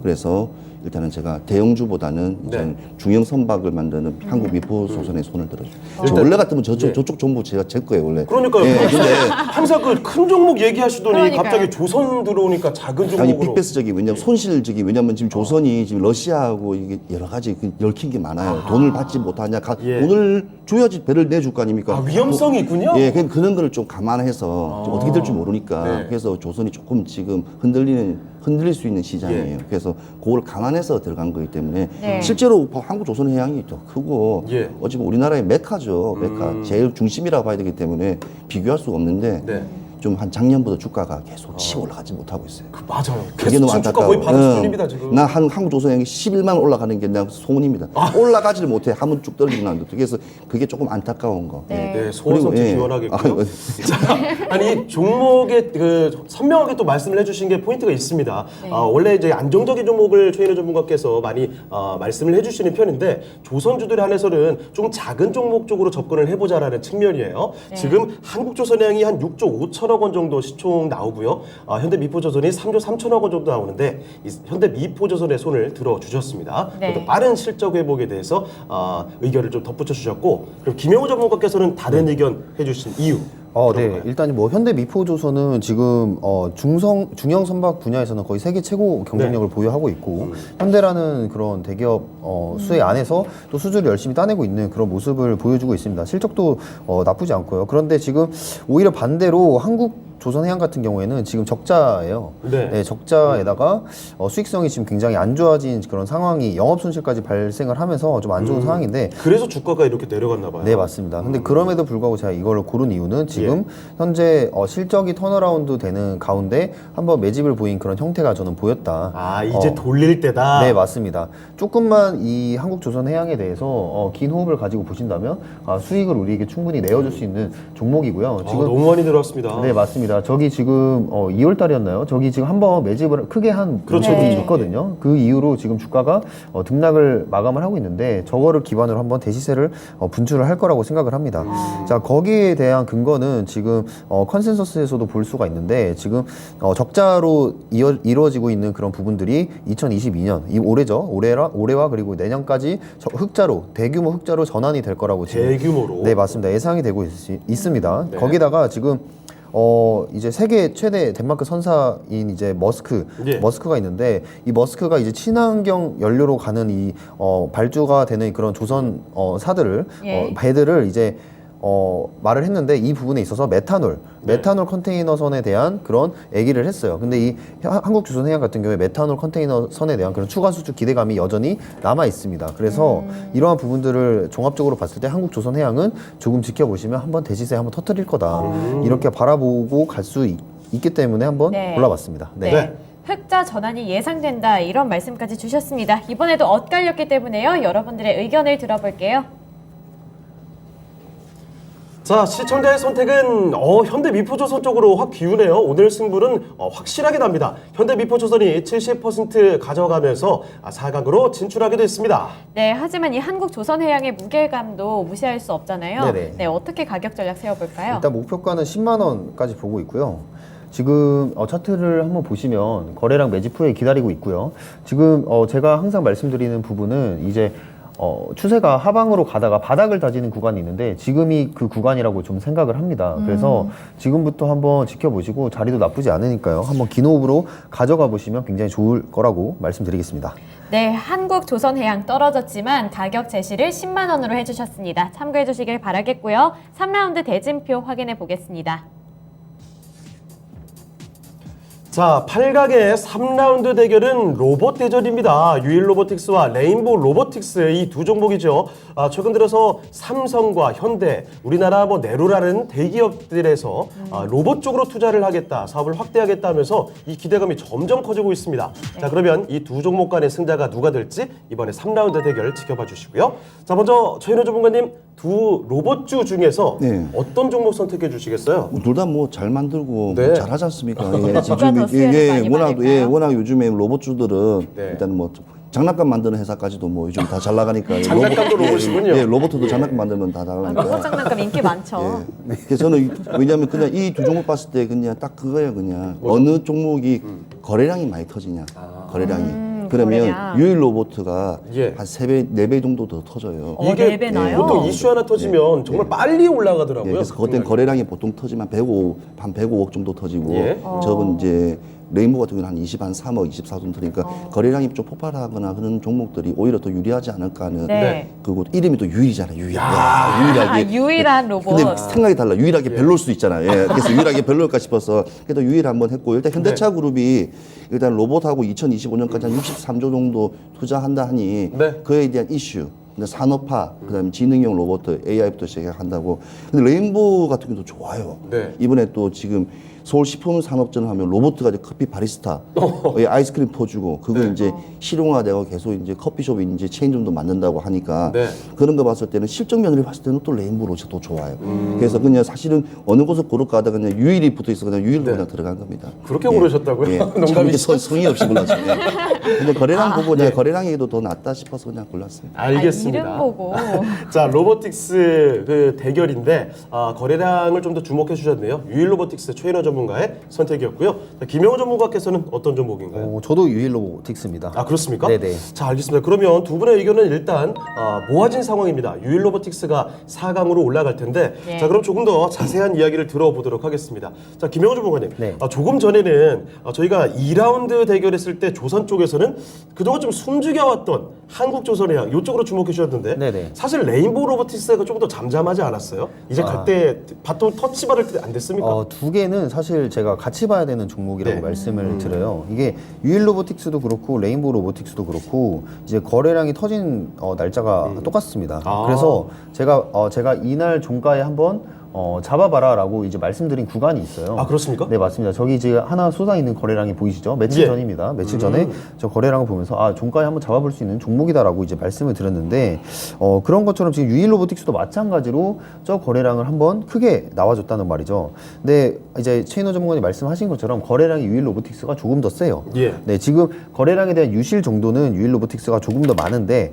그래서 일단은 제가 대형주보다는 네. 중형 선박을 만드는 한국 미포조선에 손을 들어요. 일단- 원래 같으면 저쪽 예. 전부 제 거예요, 원래. 그러니까요. 예, 근데 항상 그 큰 종목 얘기하시더니 그러니까요. 갑자기 조선 들어오니까 작은 종목으로. 아니 빅베스적인 왜냐면 손실적인 왜냐면 왜냐하면 지금 조선이 지금 러시아하고 이게 여러 가지 얽힌 게 많아요. 돈을 받지 못하냐, 예. 돈을 줘야지 배를 내줄 거 아닙니까? 아, 위험성이 있군요. 예, 그런 거를 좀 감안해서 좀 어떻게 될지 모르니까 네. 그래서 조선이 조금 지금 흔들릴 수 있는 시장이에요. 그래서 그걸 감안해서 들어간 거기 때문에 네. 실제로 한국 조선해양이 더 크고 예. 어찌 보면 우리나라의 메카죠. 메카 제일 중심이라고 봐야 되기 때문에 비교할 수가 없는데 네. 좀 한 작년부터 주가가 계속 치고 올라가지 못하고 있어요. 맞아요. 그게 계속 너무 지금 주가 안타까워. 거의 바닥 수준입니다 지금. 나 한국 조선행이 11만 원 올라가는 게 그냥 소원입니다. 올라가지를 못해. 한번 쭉 떨어지는 안 돼. 그래서 그게 조금 안타까운 거. 네. 네, 소원 성취 그리고, 예. 기원하겠고요. 자, 아니 종목에 그 선명하게 또 말씀을 해주신 게 포인트가 있습니다. 네. 원래 이제 안정적인 종목을 최인호 전문가께서 많이 말씀을 해주시는 편인데 조선주들에 한해서는 좀 작은 종목 쪽으로 접근을 해보자라는 측면이에요. 네. 지금 한국조선해양이 한 6조 5천억 원 정도 시총 나오고요. 현대미포조선이 3조 3천억 원 정도 나오는데 이 현대미포조선의 손을 들어주셨습니다. 네. 또 빠른 실적 회복에 대해서 의견을 좀 덧붙여 주셨고, 그럼 김영우 전문가께서는 다른 의견 해주신 이유. 네. 일단 뭐 현대 미포조선은 지금 중형 선박 분야에서는 거의 세계 최고 경쟁력을 보유하고 있고 현대라는 그런 대기업 수혜 안에서 또 수주를 열심히 따내고 있는 그런 모습을 보여주고 있습니다. 실적도 나쁘지 않고요. 그런데 지금 오히려 반대로 한국 조선해양 같은 경우에는 지금 적자예요. 네. 적자에다가 수익성이 지금 굉장히 안 좋아진 그런 상황이 영업 손실까지 발생을 하면서 좀 안 좋은 상황인데 그래서 주가가 이렇게 내려갔나 봐요. 네, 맞습니다. 근데 그럼에도 불구하고 제가 이걸 고른 이유는 지금 현재 실적이 턴어라운드 되는 가운데 한번 매집을 보인 그런 형태가 저는 보였다. 이제 돌릴 때다. 네, 맞습니다. 조금만 이 한국조선해양에 대해서 긴 호흡을 가지고 보신다면 수익을 우리에게 충분히 내어줄 수 있는 종목이고요. 지금 너무 많이 들어왔습니다. 네, 맞습니다. 저기 지금 2월 달이었나요? 저기 지금 한번 매집을 크게 한 그렇죠. 적이 네. 있거든요. 그 이후로 지금 주가가 등락을 마감을 하고 있는데 저거를 기반으로 한번 대시세를 분출을 할 거라고 생각을 합니다. 자, 거기에 대한 근거는 지금 컨센서스에서도 볼 수가 있는데 지금 적자로 이루어지고 있는 그런 부분들이 2022년 이 올해죠. 올해와 그리고 내년까지 흑자로 대규모 흑자로 전환이 될 거라고 지금 대규모로. 네, 맞습니다. 예상이 되고 있습니다. 네. 거기다가 지금 이제 세계 최대 덴마크 선사인 이제 머스크가 있는데 이 머스크가 이제 친환경 연료로 가는 이 발주가 되는 그런 조선 사들을 예. 배들을 이제 말을 했는데 이 부분에 있어서 메탄올 컨테이너선에 대한 그런 얘기를 했어요. 근데 이 한국조선해양 같은 경우에 메탄올 컨테이너선에 대한 그런 추가 수주 기대감이 여전히 남아 있습니다. 그래서 이러한 부분들을 종합적으로 봤을 때 한국조선해양은 조금 지켜보시면 한번 대시세 한번 터뜨릴 거다. 이렇게 바라보고 갈 수 있기 때문에 한번 네. 골라봤습니다. 네. 네. 흑자 전환이 예상된다 이런 말씀까지 주셨습니다. 이번에도 엇갈렸기 때문에요. 여러분들의 의견을 들어볼게요. 자, 시청자의 선택은 현대미포조선 쪽으로 확 기우네요. 오늘 승부는 확실하게 납니다. 현대미포조선이 70% 가져가면서 4강으로 진출하게 됐습니다. 네, 하지만 이 한국조선해양의 무게감도 무시할 수 없잖아요. 네네. 네, 어떻게 가격 전략 세워볼까요? 일단 목표가는 10만 원까지 보고 있고요. 지금 차트를 한번 보시면 거래량 매집 후에 기다리고 있고요. 지금 제가 항상 말씀드리는 부분은 이제 추세가 하방으로 가다가 바닥을 다지는 구간이 있는데 지금이 그 구간이라고 좀 생각을 합니다. 그래서 지금부터 한번 지켜보시고 자리도 나쁘지 않으니까요. 한번 긴 호흡으로 가져가 보시면 굉장히 좋을 거라고 말씀드리겠습니다. 네, 한국조선해양 떨어졌지만 가격 제시를 10만 원으로 해주셨습니다. 참고해 주시길 바라겠고요. 3라운드 대진표 확인해 보겠습니다. 자, 8강의 3라운드 대결은 로봇 대전입니다. 유일로보틱스와 레인보우 로보틱스 이 두 종목이죠. 최근 들어서 삼성과 현대, 우리나라 네로라는 대기업들에서 로봇 쪽으로 투자를 하겠다, 사업을 확대하겠다 하면서 이 기대감이 점점 커지고 있습니다. 자, 그러면 이 두 종목 간의 승자가 누가 될지 이번에 3라운드 대결 지켜봐 주시고요. 자, 먼저 최인호 전문가님, 두 로봇주 중에서 네. 어떤 종목 선택해 주시겠어요? 둘 다 뭐 잘 만들고 네. 뭐 잘하지 않습니까? 누가 더 수혜를 많이 받을까요? 워낙 요즘에 로봇주들은 네. 일단 뭐 장난감 만드는 회사까지도 뭐 요즘 다 잘 나가니까 장난감도 로봇이군요. 예, 로봇도 장난감 만들면 다 잘 로봇 나가니까. 장난감 인기 많죠. 예. 그래서 저는 왜냐하면 그냥 이 두 종목 봤을 때 그냥 딱 그거예요. 그냥 어느 종목이 거래량이 많이 터지냐. 거래량이. 그러면 거래량. 유일 로보트가 예. 한 3배, 4배 정도 더 터져요. 네 배 나요? 보통 이슈 하나 터지면 정말 빨리 올라가더라고요. 예, 그래서 그때 거래량이 보통 터지면 한 105억 정도 터지고 예. 저건 이제 레인보우 같은 경우는 한 3억, 24돈 들으니까 거래량이 좀 폭발하거나 그런 종목들이 오히려 더 유리하지 않을까 하는. 네. 그리고 이름이 또 유일이잖아요. 유일하게. 아, 유일한 로봇. 근데 생각이 달라. 유일하게 별로일 수도 있잖아요. 예. 그래서 유일하게 별로일까 싶어서 그래도 유일 한번 했고 일단 현대차 그룹이 일단 로봇하고 2025년까지 한 63조 정도 투자한다 하니 네. 그에 대한 이슈. 근데 산업화, 그다음에 지능형 로봇, AI부터 시작한다고. 근데 레인보우 같은 경우도 좋아요. 네. 이번에 또 지금 서울 식품산업전 하면 로봇가 이제 커피 바리스타, 예, 아이스크림 퍼주고 그거 이제 실용화되고 계속 이제 커피숍 이제 체인점도 만든다고 하니까 네. 그런 거 봤을 때는 실적 며느리 봤을 때는 또 레인보우 로봇이 더 좋아요. 그래서 그냥 사실은 어느 곳을 고를까 하다가 그냥 유일이 붙어 있어 그냥 유일로 그냥 들어간 겁니다. 그렇게 고르셨다고요? 예. 참 농담이죠. 이게 성의 없이 골랐어요. 예. 근데 거래량 보고 내가 거래량에도 더 낫다 싶어서 그냥 골랐습니다. 알겠습니다. 이름 보고. 자, 로보틱스 그 대결인데 거래량을 좀 더 주목해 주셨네요. 유일 로보틱스 최인호 전문가의 선택이었고요. 자, 김영호 전문가께서는 어떤 종목인가요? 저도 유일 로보틱스입니다. 아, 그렇습니까? 네네. 자, 알겠습니다. 그러면 두 분의 의견은 일단 모아진 상황입니다. 유일 로보틱스가 4강으로 올라갈 텐데 예. 자, 그럼 조금 더 자세한 이야기를 들어보도록 하겠습니다. 자, 김영호 전문가님. 네. 조금 전에는 저희가 2라운드 대결했을 때 조선 쪽에서는 그동안 좀 숨죽여왔던 한국조선해양 이쪽으로 주목해 주셨는데 네네. 사실 레인보우 로보틱스가 조금 더 잠잠하지 않았어요? 이제 갈 때 바톤 터치 받을 때 안 됐습니까? 두 개는 사실 제가 같이 봐야 되는 종목이라고 네. 말씀을 드려요. 이게 유일 로보틱스도 그렇고 레인보우 로보틱스도 그렇고 이제 거래량이 터진 날짜가 똑같습니다. 아. 그래서 제가 이날 종가에 한번 잡아봐라라고 이제 말씀드린 구간이 있어요. 아, 그렇습니까? 네, 맞습니다. 저기 이제 하나 쏟아 있는 거래량이 보이시죠? 며칠 예. 전입니다. 며칠 전에 저 거래량을 보면서 종가에 한번 잡아볼 수 있는 종목이다라고 이제 말씀을 드렸는데 그런 것처럼 지금 유일 로보틱스도 마찬가지로 저 거래량을 한번 크게 나와줬다는 말이죠. 근데 이제 최인호 전문가님 말씀하신 것처럼 거래량이 유일 로보틱스가 조금 더 세요. 예. 네, 지금 거래량에 대한 유실 정도는 유일 로보틱스가 조금 더 많은데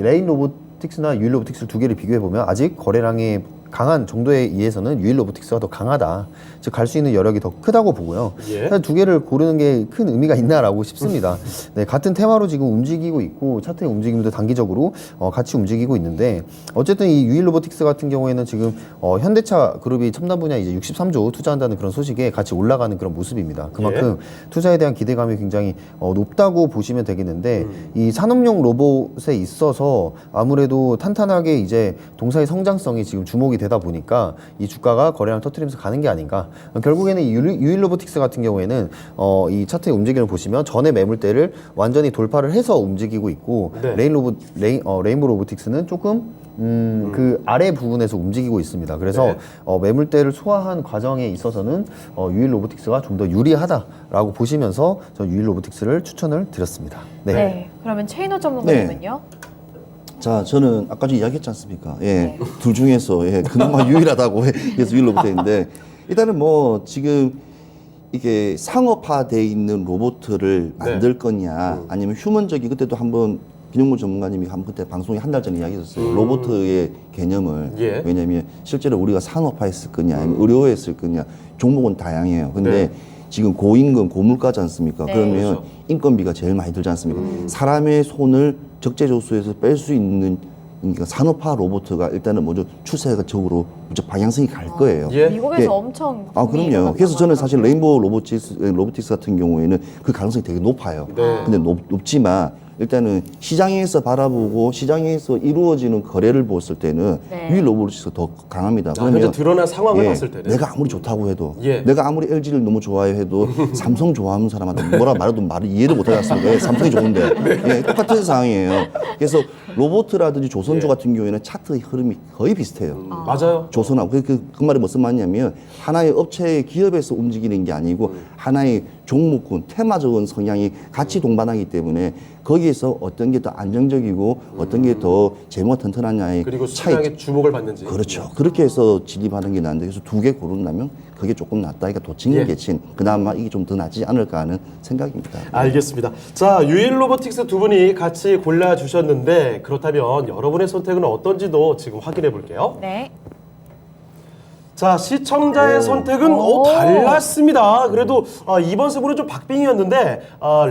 레인 로보틱스나 유일 로보틱스 두 개를 비교해 보면 아직 거래량의 강한 정도에 의해서는 유일 로보틱스가 더 강하다. 즉 갈 수 있는 여력이 더 크다고 보고요. 예. 사실 두 개를 고르는 게 큰 의미가 있나라고 싶습니다. 네, 같은 테마로 지금 움직이고 있고 차트의 움직임도 단기적으로 같이 움직이고 있는데 어쨌든 이 유일 로보틱스 같은 경우에는 지금 현대차 그룹이 첨단 분야 이제 63조 투자한다는 그런 소식에 같이 올라가는 그런 모습입니다. 그만큼 투자에 대한 기대감이 굉장히 높다고 보시면 되겠는데 이 산업용 로봇에 있어서 아무래도 탄탄하게 이제 동사의 성장성이 지금 주목이 되다 보니까 이 주가가 거래량 터트리면서 가는 게 아닌가. 결국에는 이 유일 로보틱스 같은 경우에는 이 차트의 움직임을 보시면 전의 매물대를 완전히 돌파를 해서 움직이고 있고 네. 레인보우 로보틱스는 조금 그 아래 부분에서 움직이고 있습니다. 그래서 네. 매물대를 소화한 과정에 있어서는 유일 로보틱스가 좀 더 유리하다라고 보시면서 저 유일 로보틱스를 추천을 드렸습니다. 네. 네. 그러면 최인호 전문가님은요? 자, 저는 아까 전에 이야기했지 않습니까? 예. 둘 중에서 그나마 유일하다고 해서 유일 로봇인데 일단은 뭐 지금 이게 상업화돼 있는 로봇을 만들 거냐 아니면 휴먼적인 그때도 한번 김용무 전문가님이 그때 방송에 한 달 전에 이야기했었어요. 로봇의 개념을. 예. 왜냐하면 실제로 우리가 산업화했을 거냐 아니면 의료화했을 거냐 종목은 다양해요. 근데 네. 지금 고임금 고물가지 않습니까? 네. 그러면 그렇죠. 인건비가 제일 많이 들지 않습니까? 사람의 손을 적재적소에서 뺄 수 있는 그러니까 산업화 로봇가 일단은 먼저 추세가 적으로 방향성이 갈 거예요. 예. 미국에서 예. 엄청 그럼요. 그래서 저는 사실 레인보우 로보틱스 같은 경우에는 그 가능성이 되게 높아요. 네. 근데 높지만 일단은 시장에서 바라보고 시장에서 이루어지는 거래를 봤을 때는 네. 유일 로보틱스가 더 강합니다. 현재 드러난 상황을 예, 봤을 때는 내가 아무리 좋다고 해도 예. 내가 아무리 LG를 너무 좋아해 해도 삼성 좋아하는 사람한테 뭐라 말해도 말을 이해를 못 하지 않습니까? 예, 삼성이 좋은데 예, 똑같은 상황이에요. 그래서 로봇이라든지 조선주 예. 같은 경우에는 차트의 흐름이 거의 비슷해요. 맞아요. 조선하고 그 말이 무슨 말이냐면 하나의 업체의 기업에서 움직이는 게 아니고 하나의 종목군 테마적인 성향이 같이 동반하기 때문에 거기에서 어떤 게 더 안정적이고 어떤 게 더 재무가 튼튼하냐의 그리고 차이. 시장의 주목을 받는지. 그렇죠. 그렇게 해서 진입하는 게 나은데 그래서 두 개 고른다면 그게 조금 낫다. 그러니까 도칭 예. 계친 그나마 이게 좀 더 낫지 않을까 하는 생각입니다. 알겠습니다. 자, 유일 로보틱스 두 분이 같이 골라주셨는데 그렇다면 여러분의 선택은 어떤지도 지금 확인해 볼게요. 네. 자, 시청자의 선택은 오. 달랐습니다. 그래도 이번 승부는 좀 박빙이었는데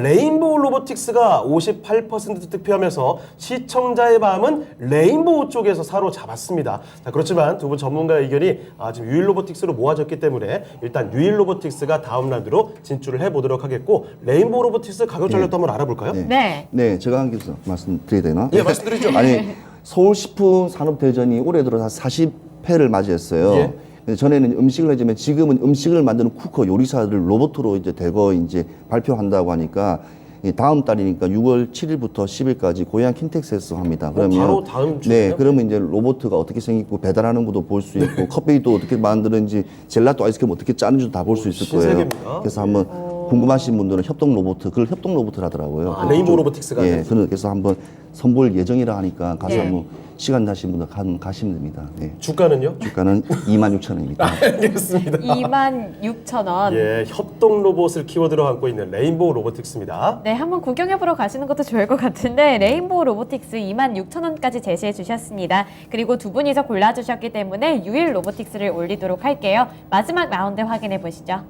레인보우 로보틱스가 58% 득표하면서 시청자의 마음은 레인보우 쪽에서 사로잡았습니다. 자, 그렇지만 두 분 전문가의 의견이 지금 유일 로보틱스로 모아졌기 때문에 일단 유일 로보틱스가 다음 라운드로 진출을 해보도록 하겠고 레인보우 로보틱스 가격 전략도 한번 알아볼까요? 네. 네, 제가 한 개 말씀드려야 되나? 예, 말씀드리죠. 아니, 서울식품산업대전이 올해 들어 한 40회를 맞이했어요. 예. 근데 전에는 음식을 하지만 지금은 음식을 만드는 쿠커 요리사를 로봇으로 이제 대거 이제 발표한다고 하니까 이 다음 달이니까 6월 7일부터 10일까지 고향 킨텍스에서 합니다. 그러면 바로 다음 주네요? 네, 그러면 이제 로봇가 어떻게 생기고 배달하는 것도 볼 수 있고 커피도 어떻게 만드는지 젤라또 아이스크림 어떻게 짜는지도 다 볼 수 있을 거예요. 신세계입니다. 그래서 한번 궁금하신 분들은 협동 로봇, 그걸 협동 로봇이라더라고요. 레인보우 로보틱스가 예, 아니라. 그래서 한번 선보일 예정이라 하니까 가서 예. 한번 시간 나신 분들 가시면 됩니다. 예. 주가는요? 주가는 26,000원입니다. 알겠습니다. 26,000원. 예, 협동 로봇을 키워드로 안고 있는 레인보우 로보틱스입니다. 네, 한번 구경해보러 가시는 것도 좋을 것 같은데 레인보우 로보틱스 26,000원까지 제시해 주셨습니다. 그리고 두 분이서 골라주셨기 때문에 유일 로보틱스를 올리도록 할게요. 마지막 라운드 확인해 보시죠.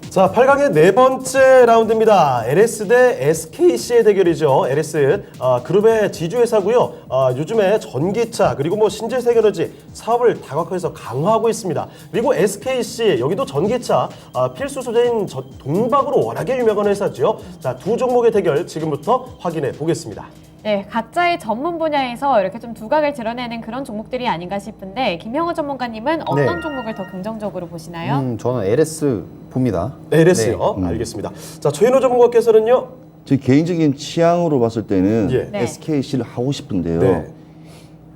자, 8강의 네 번째 라운드입니다. LS 대 SKC의 대결이죠. LS 그룹의 지주회사고요. 요즘에 전기차 그리고 뭐 신재생에너지 사업을 다각화해서 강화하고 있습니다. 그리고 SKC 여기도 전기차 필수 소재인 동박으로 워낙에 유명한 회사죠. 자, 두 종목의 대결 지금부터 확인해 보겠습니다. 네, 각자의 전문 분야에서 이렇게 좀 두각을 드러내는 그런 종목들이 아닌가 싶은데 김형호 전문가님은 어떤 네. 종목을 더 긍정적으로 보시나요? 저는 LS 봅니다. LS요. 알겠습니다. 자, 최인호 전문가께서는요. 제 개인적인 취향으로 봤을 때는 예. 네. SKC를 하고 싶은데요. 네.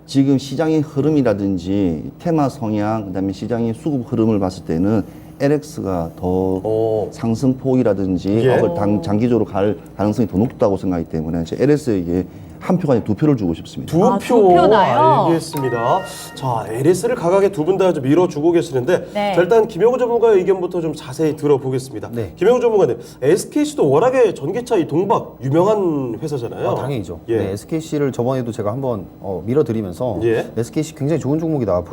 지금 시장의 흐름이라든지 테마 성향, 그다음에 시장의 수급 흐름을 봤을 때는 LX가 더 상승폭이라든지 예. 장기적으로 갈 가능성이 더 높다고 생각하기 때문에 제 LS에게 한 표가 아니라 두 표를 주고 싶습니다. 두 아, 표 두 표나요? 알겠습니다. 자, LS를 각각의 두 분 다 좀 밀어주고 계시는데 네. 자, 일단 김영우 전문가의 의견부터 좀 자세히 들어보겠습니다. 네. 김영우 전문가님, SKC도 워낙에 전기차 이 동박 유명한 회사잖아요. 당연히죠. 예. 네, SKC를 저번에도 제가 한번 밀어드리면서 예. SKC 굉장히 좋은 종목이다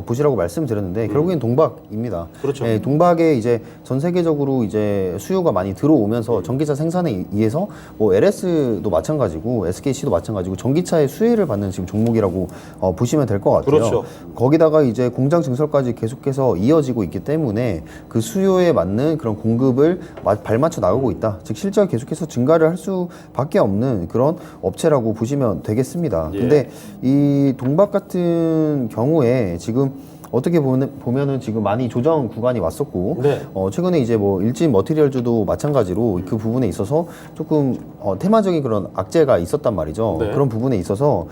보시라고 말씀드렸는데 결국엔 동박입니다. 그렇죠. 네, 동박에 이제 전 세계적으로 이제 수요가 많이 들어오면서 전기차 생산에 의해서 뭐 LS도 마찬가지고 SKC도 마찬가지고 전기차의 수혜를 받는 지금 종목이라고 보시면 될 것 같아요. 그렇죠. 거기다가 이제 공장 증설까지 계속해서 이어지고 있기 때문에 그 수요에 맞는 그런 공급을 발맞춰 나가고 있다. 즉 실제로 계속해서 증가를 할 수밖에 없는 그런 업체라고 보시면 되겠습니다. 예. 근데 이 동박 같은 경우에 지금 어떻게 보면은 지금 많이 조정 구간이 왔었고 네. 최근에 이제 뭐 일진 머티리얼즈도 마찬가지로 그 부분에 있어서 조금 테마적인 그런 악재가 있었단 말이죠. 네. 그런 부분에 있어서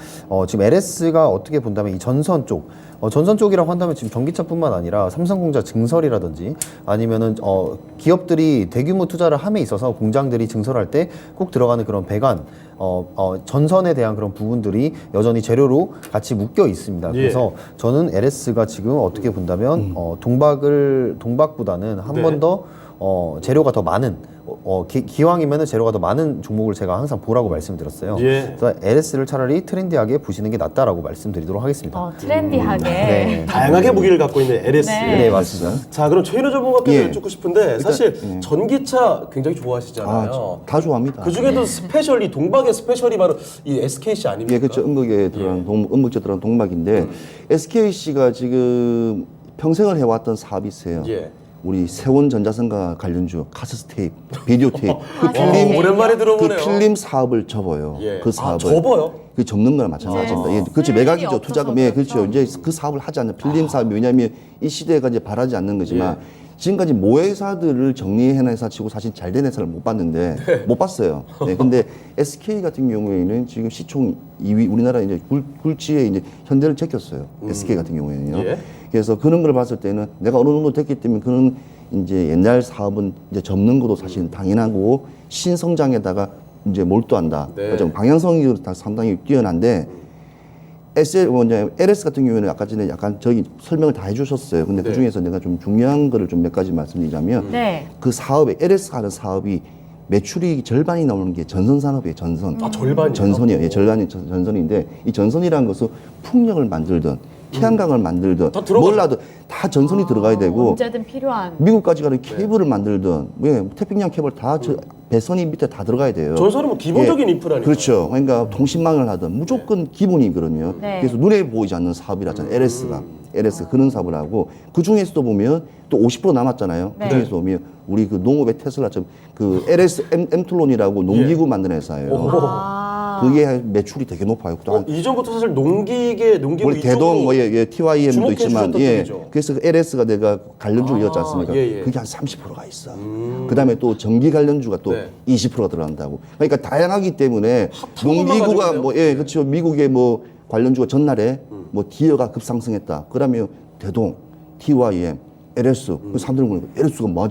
지금 LS가 어떻게 본다면 이 전선 쪽 전선 쪽이라고 한다면 지금 전기차뿐만 아니라 삼성공자 증설이라든지 아니면은 기업들이 대규모 투자를 함에 있어서 공장들이 증설할 때 꼭 들어가는 그런 배관 전선에 대한 그런 부분들이 여전히 재료로 같이 묶여 있습니다. 예. 그래서 저는 LS가 지금 어떻게 본다면 동박보다는 한 네. 번 더 재료가 더 많은 기왕이면은 재료가 더 많은 종목을 제가 항상 보라고 말씀드렸어요. 예. 그래서 LS를 차라리 트렌디하게 보시는 게 낫다라고 말씀드리도록 하겠습니다. 트렌디하게. 네. 다양하게 무기를 갖고 있는 LS. 네. 네, 맞습니다. 자, 그럼 최인호 전문가께서 예. 여쭙고 싶은데 사실 전기차 굉장히 좋아하시잖아요. 다 좋아합니다. 그 중에도 스페셜이 동박의 스페셜이 바로 이 SKC 아닙니까? 예, 그렇죠. 음극에 들어간 음극재 들어간 동박인데 SKC가 지금 평생을 해왔던 사업이 있어요. 예. 우리 세원 전자선과 관련주 카세트 테이프, 비디오 테이프, 그 필름. 오랜만에 들어보네요. 그 필름 사업을 접어요. 예. 그 사업을. 접어요? 그 접는 거랑 마찬가지입니다. 예, 그렇죠. 필름이 매각이죠. 없어서 투자금. 예, 그렇죠. 그렇죠. 이제 그 사업을 하지 않는 필름 사업이 왜냐하면 이 시대가 이제 바라지 않는 거지만 지금까지 모회사들을 정리해낸 회사 치고 사실 잘 된 회사를 못 봤는데 못 봤어요. 네, 근데 SK 같은 경우에는 지금 시총 2위 우리나라 이제 굴지에 이제 현대를 제꼈어요. SK 같은 경우에는요. 예. 그래서 그런 걸 봤을 때는 내가 어느 정도 됐기 때문에 그런 이제 옛날 사업은 이제 접는 것도 사실 당연하고 신성장에다가 이제 몰두한다. 네. 그렇죠. 방향성이 다 상당히 뛰어난데 LS 같은 경우에는 아까 전에 약간 저기 설명을 다 해주셨어요. 근데 네. 그 중에서 내가 좀 중요한 거를 좀 몇 가지 말씀드리자면 네. 그 사업에 LS 하는 사업이 매출이 절반이 나오는 게 전선 산업이에요. 전선. 절반이요? 전선이에요. 예, 전선인데 이 전선이라는 것은 풍력을 만들든 태양광을 만들든 다 들어가죠. 뭘 하든 다 전선이 들어가야 되고 언제든 필요한. 미국까지 가는 케이블을 만들든 태평양 케이블 다 배선이 밑에 다 들어가야 돼요. 전선은 뭐 기본적인 인프라니까. 그렇죠. 그러니까 통신망을 하든 무조건 기본이거든요. 네. 그래서 눈에 보이지 않는 사업이라잖아요. LS가 그런 사업을 하고 그 중에서도 보면 또 50% 남았잖아요. 네. 그 중에서 보면 우리 그 농업의 테슬라처럼 그 LS 엠틀론이라고 농기구 만드는 회사예요. 그게 매출이 되게 높아요. 또 이전부터 사실 농기구 원래 대동 뭐 TYM도 주목해 있지만 주셨던 쪽이죠. 그래서 그 LS가 내가 관련주를 이었지 않습니까? 예. 그게 한 30%가 있어. 그다음에 또 전기 관련주가 또 네. 20%가 들어간다고. 그러니까 다양하기 때문에 것만 농기구가 가지고 뭐 그렇죠. 미국의 뭐 관련주가 전날에 뭐 디어가 급상승했다. 그러면 대동, TYM, LS 그 사람들은 보니까 LS가 뭐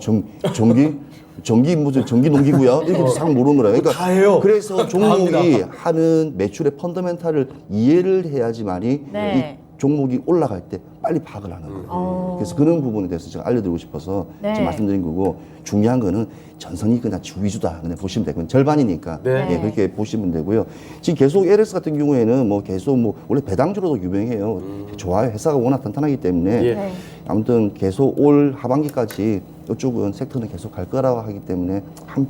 전기 무슨 전기 농기구야 이렇게 싹 모르는 거라. 그러니까 다 해요. 그래서 다 종목이 합니다. 하는 매출의 펀더멘탈을 이해를 해야지만이 네. 이 종목이 올라갈 때 빨리 파악을 하는 거예요. 그래서 그런 부분에 대해서 제가 알려드리고 싶어서 네. 지금 말씀드린 거고 중요한 거는 전선이 그냥 주 위주다 그냥 보시면 되고 절반이니까 네. 예, 그렇게 보시면 되고요. 지금 계속 LS 같은 경우에는 뭐 계속 뭐 원래 배당주로도 유명해요. 좋아요. 회사가 워낙 탄탄하기 때문에 예. 네. 아무튼 계속 올 하반기까지 이쪽은 섹터는 계속 갈 거라고 하기 때문에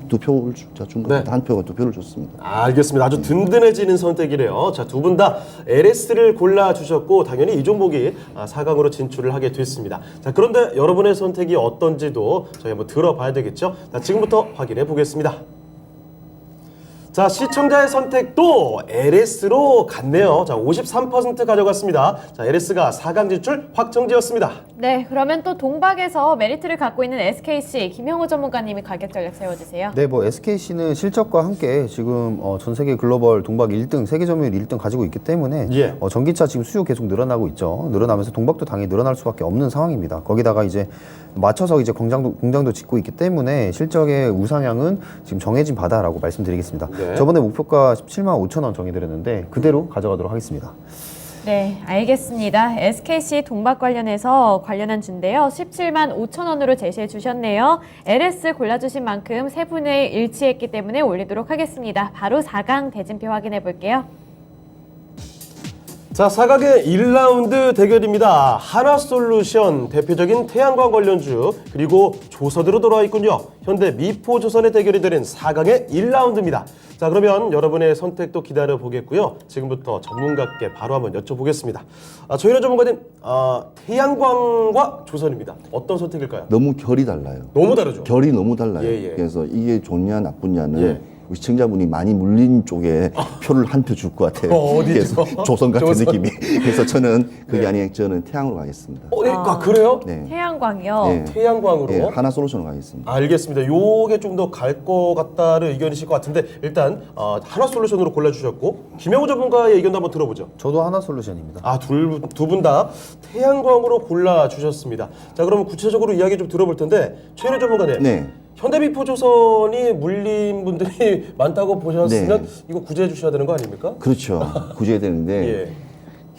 두 표를 준 거, 네. 한 표가 두 표를 줬습니다. 알겠습니다. 아주 든든해지는 선택이래요. 자, 두 분 다 LS를 골라주셨고 당연히 이 종목이 4강으로 진출을 하게 됐습니다. 자, 그런데 여러분의 선택이 어떤지도 저희 한번 들어봐야 되겠죠. 자, 지금부터 확인해 보겠습니다. 자, 시청자의 선택도 LS로 갔네요. 자, 53% 가져갔습니다. 자, LS가 4강 진출 확정지었습니다. 네, 그러면 또 동박에서 메리트를 갖고 있는 SKC 김형우 전문가님이 가격 전략 세워주세요. 네, 뭐 SKC는 실적과 함께 지금 전 세계 글로벌 동박 1등, 세계 점유율 1등 가지고 있기 때문에 예. 전기차 지금 수요 계속 늘어나고 있죠. 늘어나면서 동박도 당연히 늘어날 수밖에 없는 상황입니다. 거기다가 이제 맞춰서 이제 공장도 짓고 있기 때문에 실적의 우상향은 지금 정해진 바다라고 말씀드리겠습니다. 네. 저번에 목표가 17만 5천 원 정해드렸는데 그대로 가져가도록 하겠습니다. 네, 알겠습니다. SKC 동박 관련한 주인데요. 17만 5천 원으로 제시해 주셨네요. LS 골라주신 만큼 세 분의 일치했기 때문에 올리도록 하겠습니다. 바로 4강 대진표 확인해 볼게요. 자, 4강의 1라운드 대결입니다. 하나솔루션 대표적인 태양광 관련주 그리고 조선으로 돌아와 있군요. 현대 미포조선의 대결이 되는 4강의 1라운드입니다. 자, 그러면 여러분의 선택도 기다려 보겠고요. 지금부터 전문가께 바로 한번 여쭤보겠습니다. 조인호 전문가님, 태양광과 조선입니다. 어떤 선택일까요? 너무 결이 달라요. 너무 다르죠? 결이 너무 달라요. 예, 예. 그래서 이게 좋냐 나쁘냐는 예. 우리 시청자분이 많이 물린 쪽에 표를 한 표 줄 것 같아요. 어디죠? 그래서 조선 같은 조선. 느낌이. 그래서 저는 그게 네. 아니에요. 저는 태양으로 가겠습니다. 네, 그래요? 네. 태양광이요. 예. 태양광으로? 예, 하나솔루션으로 가겠습니다. 알겠습니다. 요게 좀 더 갈 것 같다는 의견이실 것 같은데 일단 하나솔루션으로 골라주셨고 김영우 전문가의 의견도 한번 들어보죠. 저도 하나솔루션입니다. 두 분 다 태양광으로 골라주셨습니다. 자, 그러면 구체적으로 이야기 좀 들어볼 텐데 최인호 전문가님. 네. 현대미포조선이 물린 분들이 많다고 보셨으면 네. 이거 구제해 주셔야 되는 거 아닙니까? 그렇죠. 구제해야 되는데 예.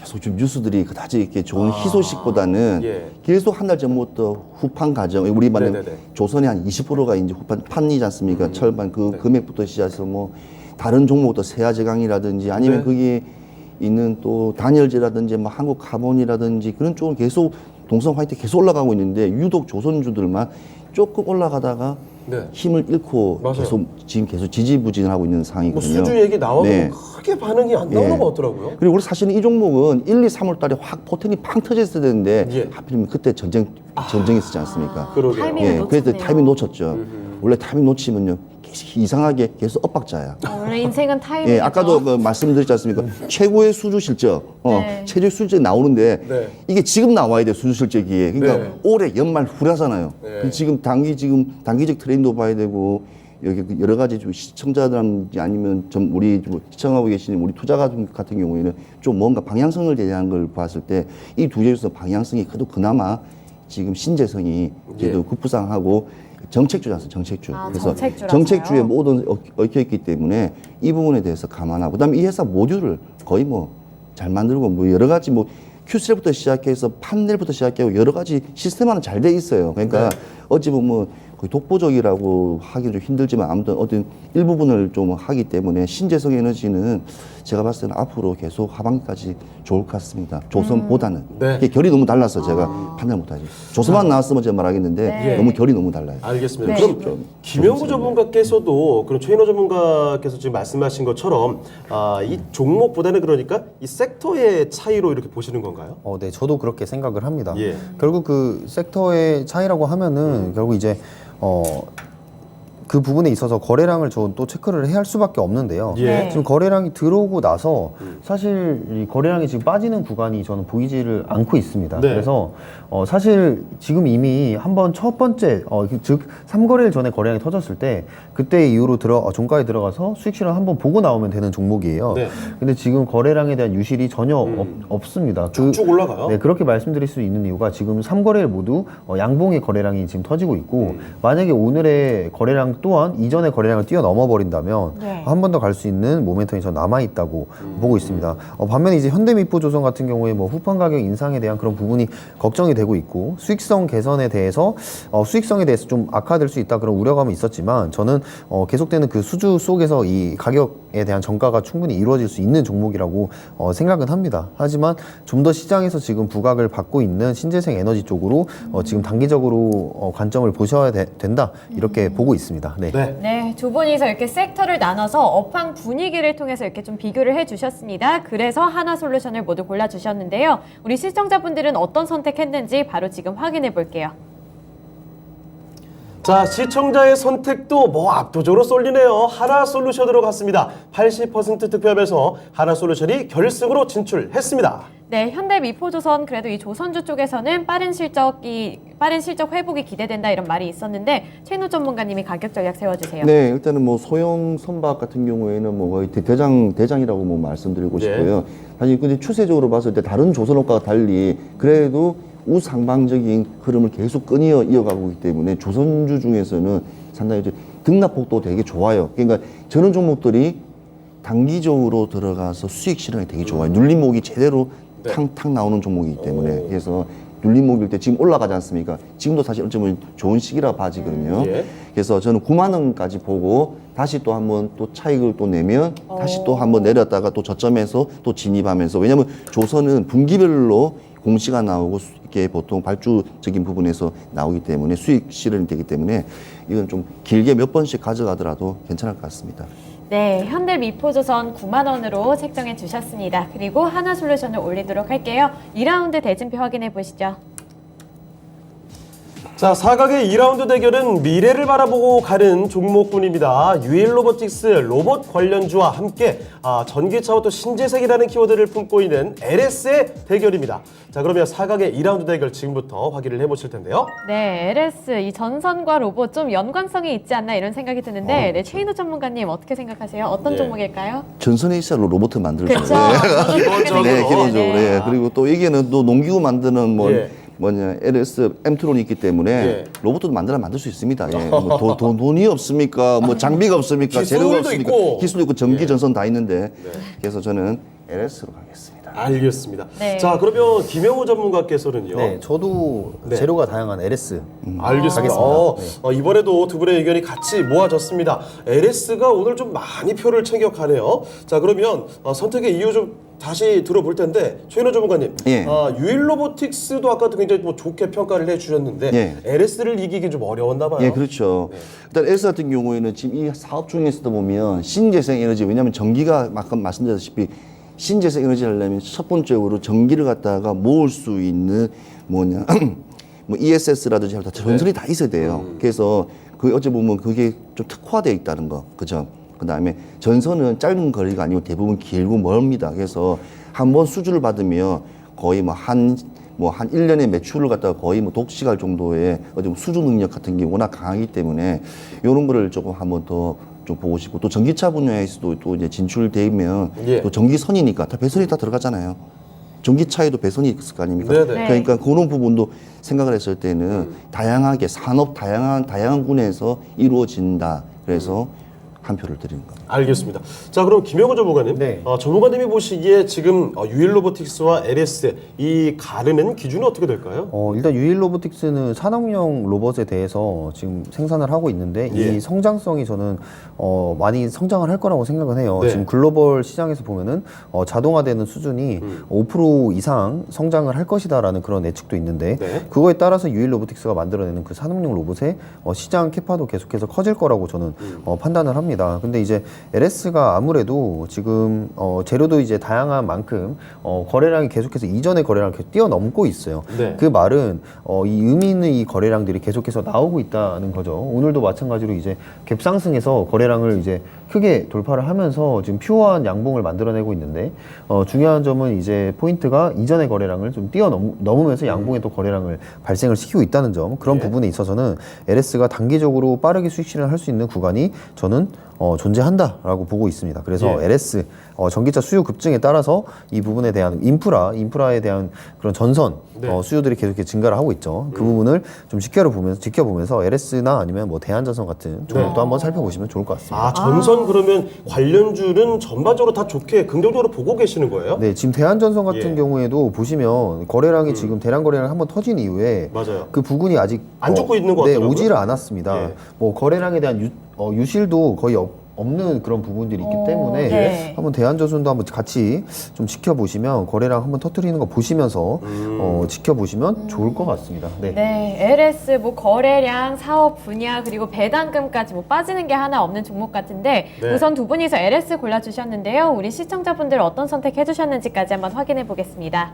계속 좀 뉴스들이 그다지 이렇게 좋은 희소식보다는 예. 계속 한 달 전부터 후판 과정, 우리 말에 네네네. 조선의 한 20%가 이제 후판 판이지 않습니까? 철반 그 네. 금액부터 시작해서 뭐 다른 종목도 세아제강이라든지 아니면 네. 거기에 있는 또 단열재라든지 뭐 한국카본이라든지 그런 쪽은 계속 동성 화이트 계속 올라가고 있는데 유독 조선주들만 조금 올라가다가 네. 힘을 잃고 맞아요. 지금 계속 지지부진하고 있는 뭐 상황이거든요. 수주 얘기 나와도 네. 크게 반응이 안 나오는 예. 것 같더라고요. 그리고 우리 사실은 이 종목은 1, 2, 3월 달에 확 포텐이 팡 터졌어야 되는데 예. 하필이면 그때 전쟁이 있었지 않습니까? 그러게요. 타이밍을 예, 놓쳤네요. 그래서 타이밍 놓쳤죠. 원래 타이밍 놓치면요 계속 이상하게 계속 엇박자야. 원래 인생은 타이밍이죠. 예, 아까도 그 말씀드렸지 않습니까? 최고의 수주 실적, 네. 최고의 수주실적 나오는데 네. 이게 지금 나와야 돼 수주 실적이. 그러니까 네. 올해 연말 후라잖아요. 네. 지금 단기적 트렌드 봐야 되고 여기 여러 가지 좀 시청자들한테 아니면 좀 우리 뭐 시청하고 계시는 우리 투자가 같은 경우에는 좀 뭔가 방향성을 대한 걸 봤을 때 이 두 개에서 방향성이 그나마 지금 신재성이 그래도 급부상하고 정책주지 않습니까? 정책주. 그래서 정책주라서요? 정책주에 모든 얽혀 있기 때문에 이 부분에 대해서 감안하고 그다음에 이 회사 모듈을 거의 뭐 잘 만들고 뭐 여러 가지 뭐 Q3부터 시작해서 판넬부터 시작하고 여러 가지 시스템화는 잘 돼 있어요. 그러니까 어찌 보면 거의 독보적이라고 하기는 좀 힘들지만 아무튼 어떤 일부분을 좀 하기 때문에 신재생 에너지는 제가 봤을 때는 앞으로 계속 하반기까지 좋을 것 같습니다. 조선보다는. 네. 이게 결이 너무 달라서 제가 판단 못하죠. 조선만 나왔으면 제가 말하겠는데 네. 너무 결이 너무 달라요. 알겠습니다. 네. 그럼 좀 김영구 전문가께서도 그럼 최인호 전문가께서 지금 말씀하신 것처럼 이 종목보다는 그러니까 이 섹터의 차이로 이렇게 보시는 건가요? 네, 저도 그렇게 생각을 합니다. 예. 결국 그 섹터의 차이라고 하면은 결국 이제 그 부분에 있어서 거래량을 저 또 체크를 해야 할 수밖에 없는데요. 예. 네. 지금 거래량이 들어오고 나서 사실 이 거래량이 지금 빠지는 구간이 저는 보이지를 않고 있습니다. 네. 그래서 사실 지금 이미 한번 첫 번째 즉 3거래일 전에 거래량이 터졌을 때 그때 이후로 종가에 들어가서 수익 실현 한번 보고 나오면 되는 종목이에요. 네. 근데 지금 거래량에 대한 유실이 전혀 없습니다. 쭉 올라가요? 네, 그렇게 말씀드릴 수 있는 이유가 지금 3거래일 모두 양봉의 거래량이 지금 터지고 있고 만약에 오늘의 거래량 또한 이전의 거래량을 뛰어넘어 버린다면 네. 한 번 더 갈 수 있는 모멘텀이 저 남아 있다고 보고 있습니다. 반면에 이제 현대미포조선 같은 경우에 뭐 후판 가격 인상에 대한 그런 부분이 걱정이 되고 있고 수익성 개선에 대해서 수익성에 대해서 좀 악화될 수 있다 그런 우려감이 있었지만 저는 계속되는 그 수주 속에서 이 가격에 대한 전가가 충분히 이루어질 수 있는 종목이라고 생각은 합니다. 하지만 좀 더 시장에서 지금 부각을 받고 있는 신재생 에너지 쪽으로 지금 단기적으로 관점을 보셔야 된다 이렇게 보고 있습니다. 네. 네. 네, 두 분이서 이렇게 섹터를 나눠서 업황 분위기를 통해서 이렇게 좀 비교를 해주셨습니다. 그래서 하나솔루션을 모두 골라주셨는데요. 우리 시청자분들은 어떤 선택했는지 바로 지금 확인해 볼게요. 자, 시청자의 선택도 뭐 압도적으로 쏠리네요. 하나솔루션으로 갔습니다. 80% 득표하면서 하나솔루션이 결승으로 진출했습니다. 네, 현대미포조선 그래도 이 조선주 쪽에서는 빠른 실적 회복이 기대된다 이런 말이 있었는데 최인호 전문가님이 가격 전략 세워주세요. 네, 일단은 뭐 소형 선박 같은 경우에는 뭐 거의 대장이라고 뭐 말씀드리고 네. 싶고요. 사실 근데 추세적으로 봤을 때 다른 조선업과가 달리 그래도 우상방적인 흐름을 계속 끊어 이어가고 있기 때문에 조선주 중에서는 상당히 이제 등락폭도 되게 좋아요. 그러니까 저런 종목들이 단기적으로 들어가서 수익 실현이 되게 좋아요. 눌림목이 제대로 네. 탕탕 나오는 종목이기 때문에 그래서 눌림목일 때 지금 올라가지 않습니까? 지금도 사실 어쩌면 좋은 시기라 봐지거든요. 예. 그래서 저는 9만 원까지 보고 다시 또 한번 또 차익을 또 내면 다시 또 한번 내렸다가 또 저점에서 또 진입하면서 왜냐하면 조선은 분기별로 공시가 나오고 이렇게 보통 발주적인 부분에서 나오기 때문에 수익 실현이 되기 때문에 이건 좀 길게 몇 번씩 가져가더라도 괜찮을 것 같습니다. 네, 현대미포조선 9만 원으로 책정해 주셨습니다. 그리고 하나솔루션을 올리도록 할게요. 2라운드 대진표 확인해 보시죠. 자, 사각의 2라운드 대결은 미래를 바라보고 가는 종목군입니다. 유일로보틱스 로봇 관련주와 함께 전기차와 또 신재생이라는 키워드를 품고 있는 LS의 대결입니다. 자, 그러면 사각의 2라운드 대결 지금부터 확인을 해보실 텐데요. 네, LS 이 전선과 로봇 좀 연관성이 있지 않나 이런 생각이 드는데 네, 최인호 전문가님 어떻게 생각하세요? 어떤 네. 종목일까요? 전선에 있어로 로봇을 만들죠. 그렇죠. 기본적으로. 네, 기본적으로. 네. 예. 그리고 또 여기에는 또 농기구 만드는 뭐 예. 뭐냐 LS 엠트론이 있기 때문에 예. 로봇도 만들 수 있습니다. 예. 뭐 돈이 없습니까? 뭐 장비가 없습니까? 기술도 재료가 없습니까? 있고. 기술도 있고 전기 예. 전선 다 있는데 그래서 저는 LS로 가겠습니다. 알겠습니다. 네. 자, 그러면 김영호 전문가께서는요. 네, 저도 네. 재료가 다양한 LS. 알겠습니다. 가겠습니다. 이번에도 두 분의 의견이 같이 모아졌습니다. LS가 오늘 좀 많이 표를 챙겨가네요. 자, 그러면 선택의 이유 좀 다시 들어볼 텐데 최인호 전문가님, 예. 유일로보틱스도 아까도 굉장히 뭐 좋게 평가를 해주셨는데 예. LS를 이기기 좀 어려웠나 봐요. 예, 그렇죠. 일단 LS 같은 경우에는 지금 이 사업 중에서도 보면 신재생 에너지 왜냐하면 전기가 아까 말씀드렸다시피 신재생 에너지 하려면 첫 번째로 전기를 갖다가 모을 수 있는 뭐냐 뭐 ESS라든지 다 전선이 다 있어야 돼요. 그래서 그 어찌 보면 그게 좀 특화되어 있다는 거, 그죠? 그다음에 전선은 짧은 거리가 아니고 대부분 길고 멀습니다. 그래서 한번 수주를 받으면 거의 뭐 한 1년의 매출을 갖다가 거의 뭐 독식할 정도의 어떤 수주 능력 같은 게 워낙 강하기 때문에 이런 거를 조금 한번 더 좀 보고 싶고 또 전기차 분야에서도 또 이제 진출되면 예. 또 전기선이니까 다 배선이 다 들어가잖아요. 전기차에도 배선이 있을 거 아닙니까? 네네. 그러니까 그런 부분도 생각을 했을 때는 다양하게 산업 다양한 군에서 이루어진다. 그래서 한 표를 드리는 겁니다. 알겠습니다. 자, 그럼 김영호 전문가님, 네. 전문가님이 보시기에 지금 유일로보틱스와 LS 이 가르는 기준은 어떻게 될까요? 일단 유일 로보틱스는 산업용 로봇에 대해서 지금 생산을 하고 있는데 예. 이 성장성이 저는 많이 성장을 할 거라고 생각은 해요. 네. 지금 글로벌 시장에서 보면은 자동화되는 수준이 5% 이상 성장을 할 것이다라는 그런 예측도 있는데 네. 그거에 따라서 유일 로보틱스가 만들어내는 그 산업용 로봇의 시장 캐파도 계속해서 커질 거라고 저는 판단을 합니다. 근데 이제 LS가 아무래도 지금 재료도 이제 다양한 만큼 거래량이 계속해서 이전의 거래량을 계속 뛰어넘고 있어요. 네. 그 말은 이 의미 있는 이 거래량들이 계속해서 나오고 있다는 거죠. 오늘도 마찬가지로 이제 갭상승해서 거래량을 이제 크게 돌파를 하면서 지금 퓨어한 양봉을 만들어내고 있는데 중요한 점은 이제 포인트가 이전의 거래량을 좀 뛰어넘으면서 양봉의 또 거래량을 발생을 시키고 있다는 점, 그런 네. 부분에 있어서는 LS가 단기적으로 빠르게 수익 실현을 할 수 있는 구간이 저는 존재한다라고 보고 있습니다. 그래서 예. LS 전기차 수요 급증에 따라서 이 부분에 대한 인프라에 대한 그런 전선 네. 수요들이 계속 증가를 하고 있죠. 그 부분을 좀 지켜보면서 LS나 아니면 뭐 대한전선 같은 종목도 한번 살펴보시면 좋을 것 같습니다. 아, 전선 그러면 관련주는 전반적으로 다 좋게 긍정적으로 보고 계시는 거예요? 네, 지금 대한전선 같은 예. 경우에도 보시면 거래량이 지금 대량 거래량 한번 터진 이후에 맞아요. 그 부분이 아직 안 죽고 있는 것 네, 같더라고요. 오지를 않았습니다. 예. 뭐 거래량에 대한 유실도 거의 없는 그런 부분들이 있기 때문에 네. 한번 대한전선도 한번 같이 좀 지켜보시면 거래량 한번 터뜨리는 거 보시면서 지켜보시면 좋을 것 같습니다. 네. 네, LS 뭐 거래량, 사업 분야 그리고 배당금까지 뭐 빠지는 게 하나 없는 종목 같은데 네. 우선 두 분이서 LS 골라주셨는데요. 우리 시청자분들 어떤 선택해 주셨는지까지 한번 확인해 보겠습니다.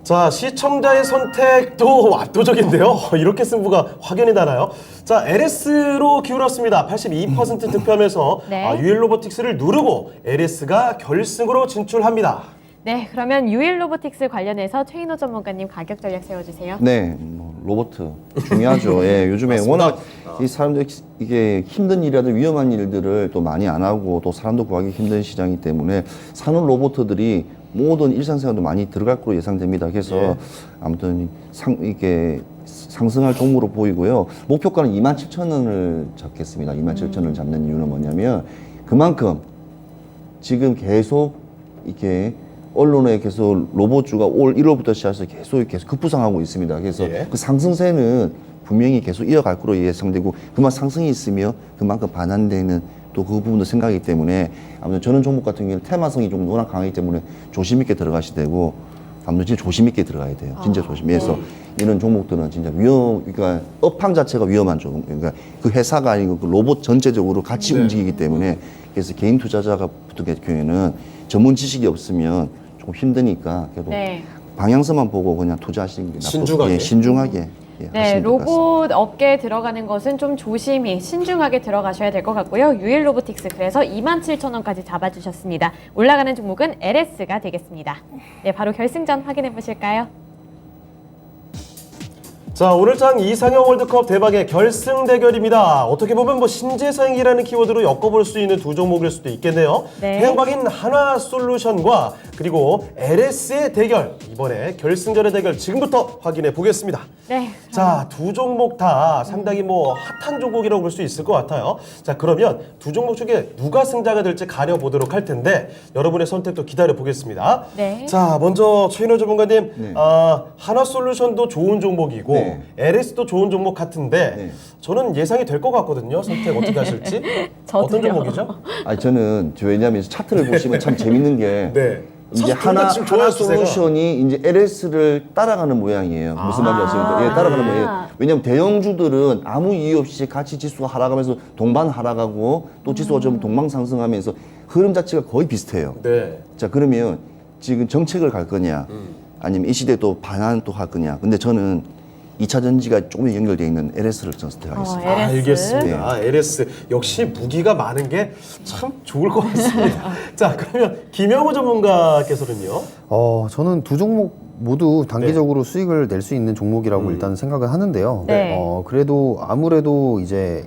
자, 시청자의 선택도 압도적인데요. 이렇게 승부가 확연히 나나요? 자, LS로 기울었습니다. 82% 득표하면서 네. 유일로보틱스를 누르고 LS가 결승으로 진출합니다. 네, 그러면 유일 로보틱스 관련해서 최인호 전문가님 가격 전략 세워주세요. 네, 로봇 중요하죠. 예, 요즘에 워낙 이 사람들 이게 힘든 일이라든 위험한 일들을 또 많이 안 하고 또 사람도 구하기 힘든 시장이기 때문에 산업 로봇들이 모든 일상생활도 많이 들어갈 거로 예상됩니다. 그래서 예. 아무튼 이게 상승할 종목으로 보이고요. 목표가는 27,000원을 잡겠습니다. 27,000원을 잡는 이유는 뭐냐면 그만큼 지금 계속 이렇게 언론에 계속 로봇주가 올 1월부터 시작해서 계속 급부상하고 있습니다. 그래서 예. 그 상승세는 분명히 계속 이어갈 거로 예상되고 그만 상승이 있으며 그만큼 반환되는 또 그 부분도 생각이기 때문에 아무튼 저는 종목 같은 경우는 테마성이 좀 워낙 강하기 때문에 조심 있게 들어가셔야 되고 아무튼 진짜 조심 있게 들어가야 돼요. 진짜 조심해서 이런 종목들은 진짜 그러니까 업황 자체가 위험한 종목. 그러니까 그 회사가 아니고 그 로봇 전체적으로 같이 움직이기 때문에 그래서 개인 투자자가 붙은 경우에는 전문 지식이 없으면 조금 힘드니까 그래도 네. 방향성만 보고 그냥 투자하시는 게 신중하게. 신중하게 네, 하시면 될 것 같습니다. 로봇 업계에 들어가는 것은 좀 조심히 신중하게 들어가셔야 될 것 같고요. 유일 로보틱스 그래서 27,000원까지 잡아주셨습니다. 올라가는 종목은 LS가 되겠습니다. 네, 바로 결승전 확인해 보실까요? 자, 오늘 장 이상형 월드컵 대박의 결승 대결입니다. 어떻게 보면 뭐 신재생이라는 키워드로 엮어볼 수 있는 두 종목일 수도 있겠네요. 네. 태양광인 하나솔루션과 그리고 LS의 대결. 이번에 결승전의 대결 지금부터 확인해 보겠습니다. 네. 자, 두 종목 다 상당히 뭐 핫한 종목이라고 볼 수 있을 것 같아요. 자, 그러면 두 종목 중에 누가 승자가 될지 가려보도록 할 텐데 여러분의 선택도 기다려 보겠습니다. 네. 자, 먼저 최인호 전문가님, 네. 하나솔루션도 좋은 종목이고 네. LS도 좋은 종목 같은데 네. 저는 예상이 될 것 같거든요. 선택 어떻게 하실지. 저도요. 어떤 종목이죠? 아니 저는 왜냐하면 차트를 보시면 참 재밌는 게 네. 이제 사실 둘다 지금 좋아요, 추세가. 하나솔루션이 이제 LS를 따라가는 모양이에요. 무슨 말인지 아십니까? 예, 따라가는 모양이에요. 왜냐하면 대형주들은 아무 이유 없이 같이 지수가 하락하면서 동반 하락하고 또 지수가 좀 동방 상승하면서 흐름 자체가 거의 비슷해요. 네. 자 그러면 지금 정책을 갈 거냐 아니면 이 시대에 또 반환 또 할 거냐. 근데 저는 2차 전지가 조금 연결되어 있는 LS를 저는 선택하겠습니다. LS. 알겠습니다. LS 역시 무기가 많은 게 참 좋을 것 같습니다. 자, 그러면 김영호 전문가께서는요. 저는 두 종목 모두 단기적으로 수익을 낼 수 있는 종목이라고 일단 생각을 하는데요. 네. 그래도 아무래도 이제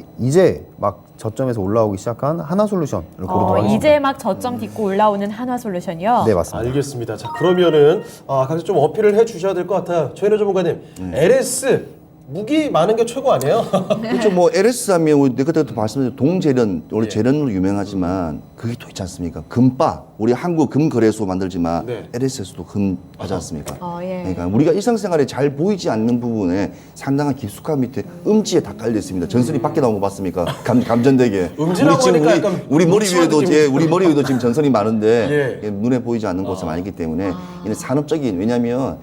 막 저점에서 올라오기 시작한 하나솔루션을 고르도록 하겠습니다. 이제 막 저점 딛고 올라오는 한화솔루션이요. 네, 맞습니다. 알겠습니다. 자, 그러면은 각자 좀 어필을 해 주셔야 될 것 같아요. 최인호 전문가님, LS 무기 많은 게 최고 아니에요? 그렇죠. 뭐 LS 하면 우리 그때부터 말씀드린 동재련 원래 예. 재련으로 유명하지만 그게 또 있지 않습니까? 금바 우리 한국 금거래소 만들지만 네. LS에서도 금 하지 않습니까? 예. 그러니까 우리가 일상생활에 잘 보이지 않는 부분에 상당한 깊숙한 밑에 음지에 다 깔려 있습니다. 전선이 밖에 나온 거 봤습니까? 감전되게. 음지라고 우리 지금 하니까 약간 우리 머리 무치한 위에도 느낌이 우리 머리 위에도 지금 전선이 많은데 예. 이게 눈에 보이지 않는 곳은 아니기 때문에 이는 산업적인 왜냐하면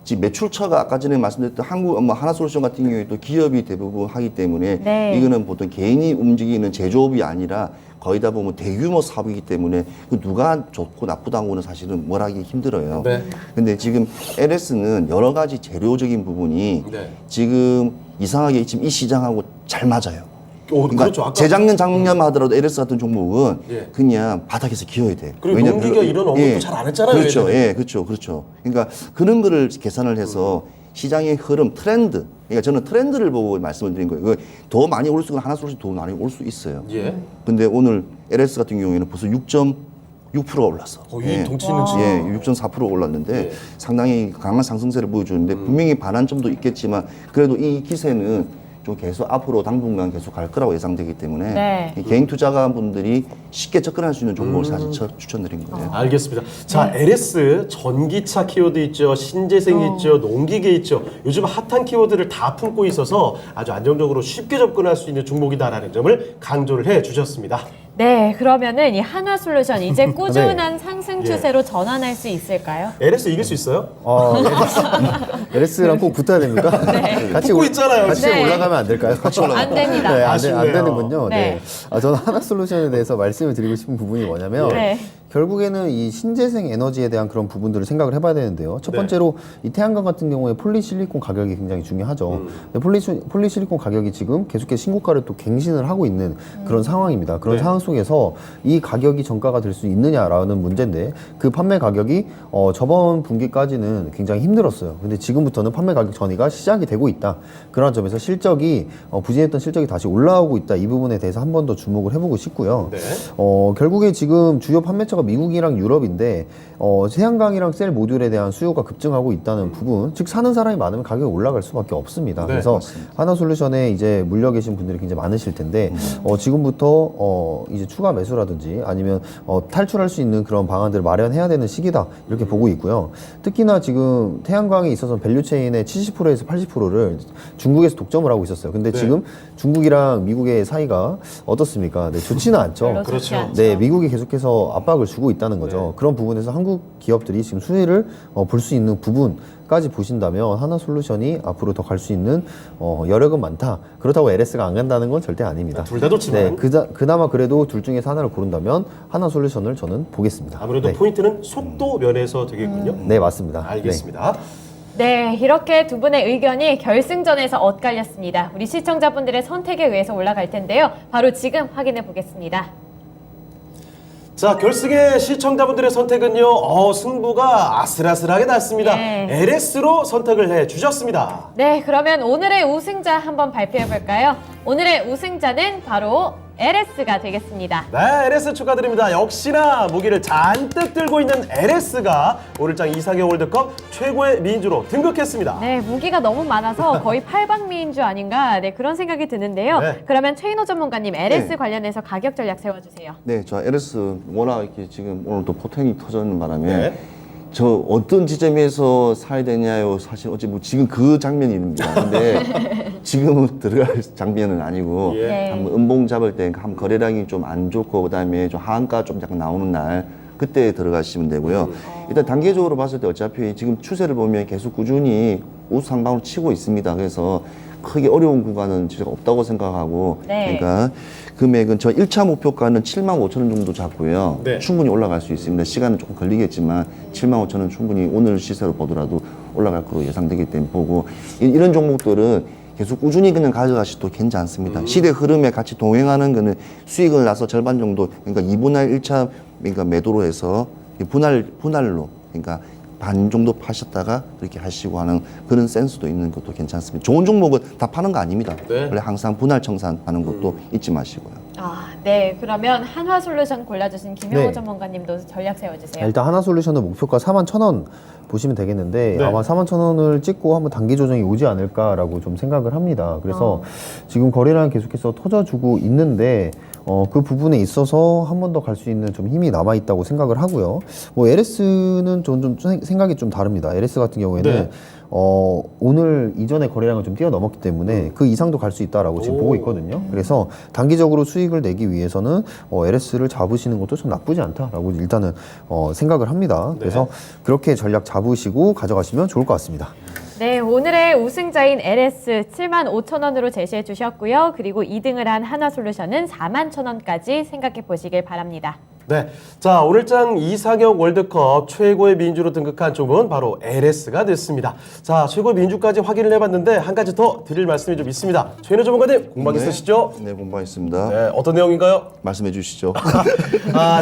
지금 매출처가 아까 전에 말씀드렸던 한국 하나솔루션 같은 경우에 또 기업이 대부분 하기 때문에 네. 이거는 보통 개인이 움직이는 제조업이 아니라 거의 다 보면 대규모 사업이기 때문에 그 누가 좋고 나쁘다고는 사실은 뭘 하기 힘들어요. 네. 근데 지금 LS는 여러 가지 재료적인 부분이 네. 지금 이상하게 지금 이 시장하고 잘 맞아요. 그러니까 그렇죠. 아까 재작년 작년 하더라도 LS 같은 종목은 예. 그냥 바닥에서 기어야 돼. 그리고 왜냐면 농기가 이런 언급도 잘안 했잖아요, 그렇죠. 예전에. 예, 그렇죠. 그렇죠. 그러니까 그런 거를 계산을 해서 시장의 흐름, 트렌드. 그러니까 저는 트렌드를 보고 말씀을 드린 거예요. 더 많이 올 수 있는 하나솔루션 더 많이 올 수 있어요. 예. 근데 오늘 LS 같은 경우에는 벌써 6.6%가 올랐어. 거의 동치는 지금 예, 6.4% 올랐는데 예. 상당히 강한 상승세를 보여주는데 분명히 반환점도 있겠지만 그래도 이 기세는 좀 계속 앞으로 당분간 계속 갈 거라고 예상되기 때문에 네. 이 개인 투자가분들이 쉽게 접근할 수 있는 종목을 사실 추천드린 거예요. 알겠습니다. 자, LS 전기차 키워드 있죠, 신재생 있죠, 농기계 있죠. 요즘 핫한 키워드를 다 품고 있어서 아주 안정적으로 쉽게 접근할 수 있는 종목이다라는 점을 강조를 해 주셨습니다. 네, 그러면은 이 하나솔루션 이제 꾸준한 상승 추세로 전환할 수 있을까요? LS 이길 수 있어요? LS랑 꼭 붙어야 됩니까? 같이 붙고 있잖아요, 같이 지금. 올라가면 안 될까요? 같이 올라가요. 안 됩니다. 네, 아쉽네요. 안 되는군요. 네. 네. 저는 하나솔루션에 대해서 말씀을 드리고 싶은 부분이 뭐냐면 네. 결국에는 이 신재생 에너지에 대한 그런 부분들을 생각을 해봐야 되는데요. 첫 번째로 이 태양광 같은 경우에 폴리실리콘 가격이 굉장히 중요하죠. 근데 폴리실리콘 가격이 지금 계속해서 신고가를 또 갱신을 하고 있는 그런 상황입니다. 그런 네. 상황 속에서 이 가격이 정가가 될 수 있느냐라는 문제인데 그 판매 가격이 저번 분기까지는 굉장히 힘들었어요. 근데 지금부터는 판매 가격 전이가 시작이 되고 있다. 그런 점에서 실적이 부진했던 실적이 다시 올라오고 있다. 이 부분에 대해서 한 번 더 주목을 해보고 싶고요. 네. 결국에 지금 주요 판매처가 미국이랑 유럽인데 태양광이랑 셀 모듈에 대한 수요가 급증하고 있다는 부분, 즉 사는 사람이 많으면 가격이 올라갈 수밖에 없습니다. 네, 그래서 맞습니다. 하나솔루션에 이제 물려 계신 분들이 굉장히 많으실 텐데 지금부터 이제 추가 매수라든지 아니면 탈출할 수 있는 그런 방안들을 마련해야 되는 시기다 이렇게 보고 있고요. 특히나 지금 태양광에 있어서 밸류체인의 70%에서 80%를 중국에서 독점을 하고 있었어요. 근데 네. 지금 중국이랑 미국의 사이가 어떻습니까? 네, 좋지는 않죠. 별로 좋지 그렇죠. 않죠. 네, 미국이 계속해서 압박을 주고 있다는 거죠. 네. 그런 부분에서 한국 기업들이 지금 수혜를 볼 수 있는 부분까지 보신다면 하나솔루션이 앞으로 더 갈 수 있는 여력은 많다. 그렇다고 LS가 안 간다는 건 절대 아닙니다. 둘 다 좋지만. 네, 그나마 그래도 둘 중에서 하나를 고른다면 하나솔루션을 저는 보겠습니다. 아무래도 네, 포인트는 속도 면에서 되겠군요. 네, 맞습니다. 알겠습니다. 네, 이렇게 두 분의 의견이 결승전에서 엇갈렸습니다. 우리 시청자분들의 선택에 의해서 올라갈 텐데요. 바로 지금 확인해 보겠습니다. 자, 결승의 시청자분들의 선택은요, 승부가 아슬아슬하게 났습니다. 네. LS로 선택을 해 주셨습니다. 네, 그러면 오늘의 우승자 한번 발표해 볼까요? 오늘의 우승자는 바로 LS가 되겠습니다. 네, LS 축하드립니다. 역시나 무기를 잔뜩 들고 있는 LS가 오늘장 이상의 월드컵 최고의 미인주로 등극했습니다. 네, 무기가 너무 많아서 거의 팔방미인주 아닌가 네, 그런 생각이 드는데요. 네. 그러면 최인호 전문가님 LS 네. 관련해서 가격 전략 세워주세요. 네, 저 LS 워낙 이렇게 지금 오늘 또 포텐이 터지는 바람에 네. 저 어떤 지점에서 사야 되냐요? 사실 어찌 뭐 지금 그 장면입니다. 근데 지금은 들어갈 장면은 아니고 예. 네. 한번 음봉 잡을 때 한 거래량이 좀 안 좋고 그다음에 좀 하한가 좀 약간 나오는 날 그때 들어가시면 되고요. 일단 단계적으로 봤을 때 어차피 지금 추세를 보면 계속 꾸준히 우상방으로 치고 있습니다. 그래서 크게 어려운 구간은 진짜 없다고 생각하고 네. 그러니까 금액은 저 1차 목표가는 75,000원 정도 잡고요. 네. 충분히 올라갈 수 있습니다. 시간은 조금 걸리겠지만 75,000원 충분히 오늘 시세로 보더라도 올라갈 거로 예상되기 때문에 보고 이런 종목들은 계속 꾸준히 그냥 가져가셔도 괜찮습니다. 시대 흐름에 같이 동행하는 거는 수익을 나서 절반 정도 그러니까 2분할 1차 그러니까 매도로 해서 분할로 그러니까 반 정도 파셨다가 그렇게 하시고 하는 그런 센스도 있는 것도 괜찮습니다. 좋은 종목은 다 파는 거 아닙니다. 네. 원래 항상 분할 청산하는 것도 잊지 마시고요. 네. 그러면 한화솔루션 골라주신 김영호 네. 전문가님도 전략 세워주세요. 일단 하나솔루션은 목표가 41,000원 보시면 되겠는데 네. 아마 41,000원을 찍고 한번 단기 조정이 오지 않을까라고 좀 생각을 합니다. 그래서 지금 거래량 계속해서 터져주고 있는데 그 부분에 있어서 한 번 더 갈 수 있는 좀 힘이 남아 있다고 생각을 하고요. 뭐 LS는 좀 생각이 좀 다릅니다. LS 같은 경우에는 네. 오늘 이전에 거래량을 좀 뛰어넘었기 때문에 그 이상도 갈 수 있다라고 지금 오. 보고 있거든요. 그래서 단기적으로 수익을 내기 위해서는 LS를 잡으시는 것도 좀 나쁘지 않다라고 일단은 생각을 합니다. 그래서 그렇게 전략 잡으시고 가져가시면 좋을 것 같습니다. 네, 오늘의 우승자인 LS 75,000원으로 제시해 주셨고요. 그리고 2등을 한 한화솔루션은 41,000원까지 생각해 보시길 바랍니다. 네. 자, 오늘장 이상형 월드컵 최고의 민주로 등극한 종목은 바로 LS가 됐습니다. 자, 최고의 민주까지 확인을 해봤는데 한 가지 더 드릴 말씀이 좀 있습니다. 최인호 전문가님, 공방 있으시죠? 네, 공부하겠습니다. 네, 어떤 내용인가요? 말씀해 주시죠.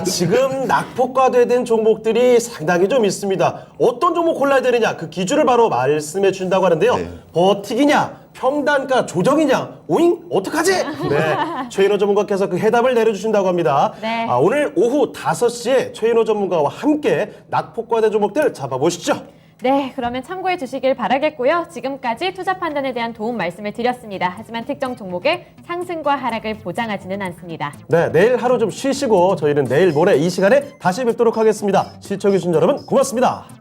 지금 낙폭과대된 종목들이 상당히 좀 있습니다. 어떤 종목 골라야 되느냐, 그 기준을 바로 말씀해 준다고 하는데요. 네. 버티기냐, 평단가 조정이냐, 오잉? 어떡하지? 네, 최인호 전문가께서 그 해답을 내려주신다고 합니다. 네. 오늘 오후 5시에 최인호 전문가와 함께 낙폭과대 종목들 잡아보시죠. 네, 그러면 참고해 주시길 바라겠고요. 지금까지 투자 판단에 대한 도움 말씀을 드렸습니다. 하지만 특정 종목의 상승과 하락을 보장하지는 않습니다. 네, 내일 하루 좀 쉬시고 저희는 내일 모레 이 시간에 다시 뵙도록 하겠습니다. 시청해주신 여러분 고맙습니다.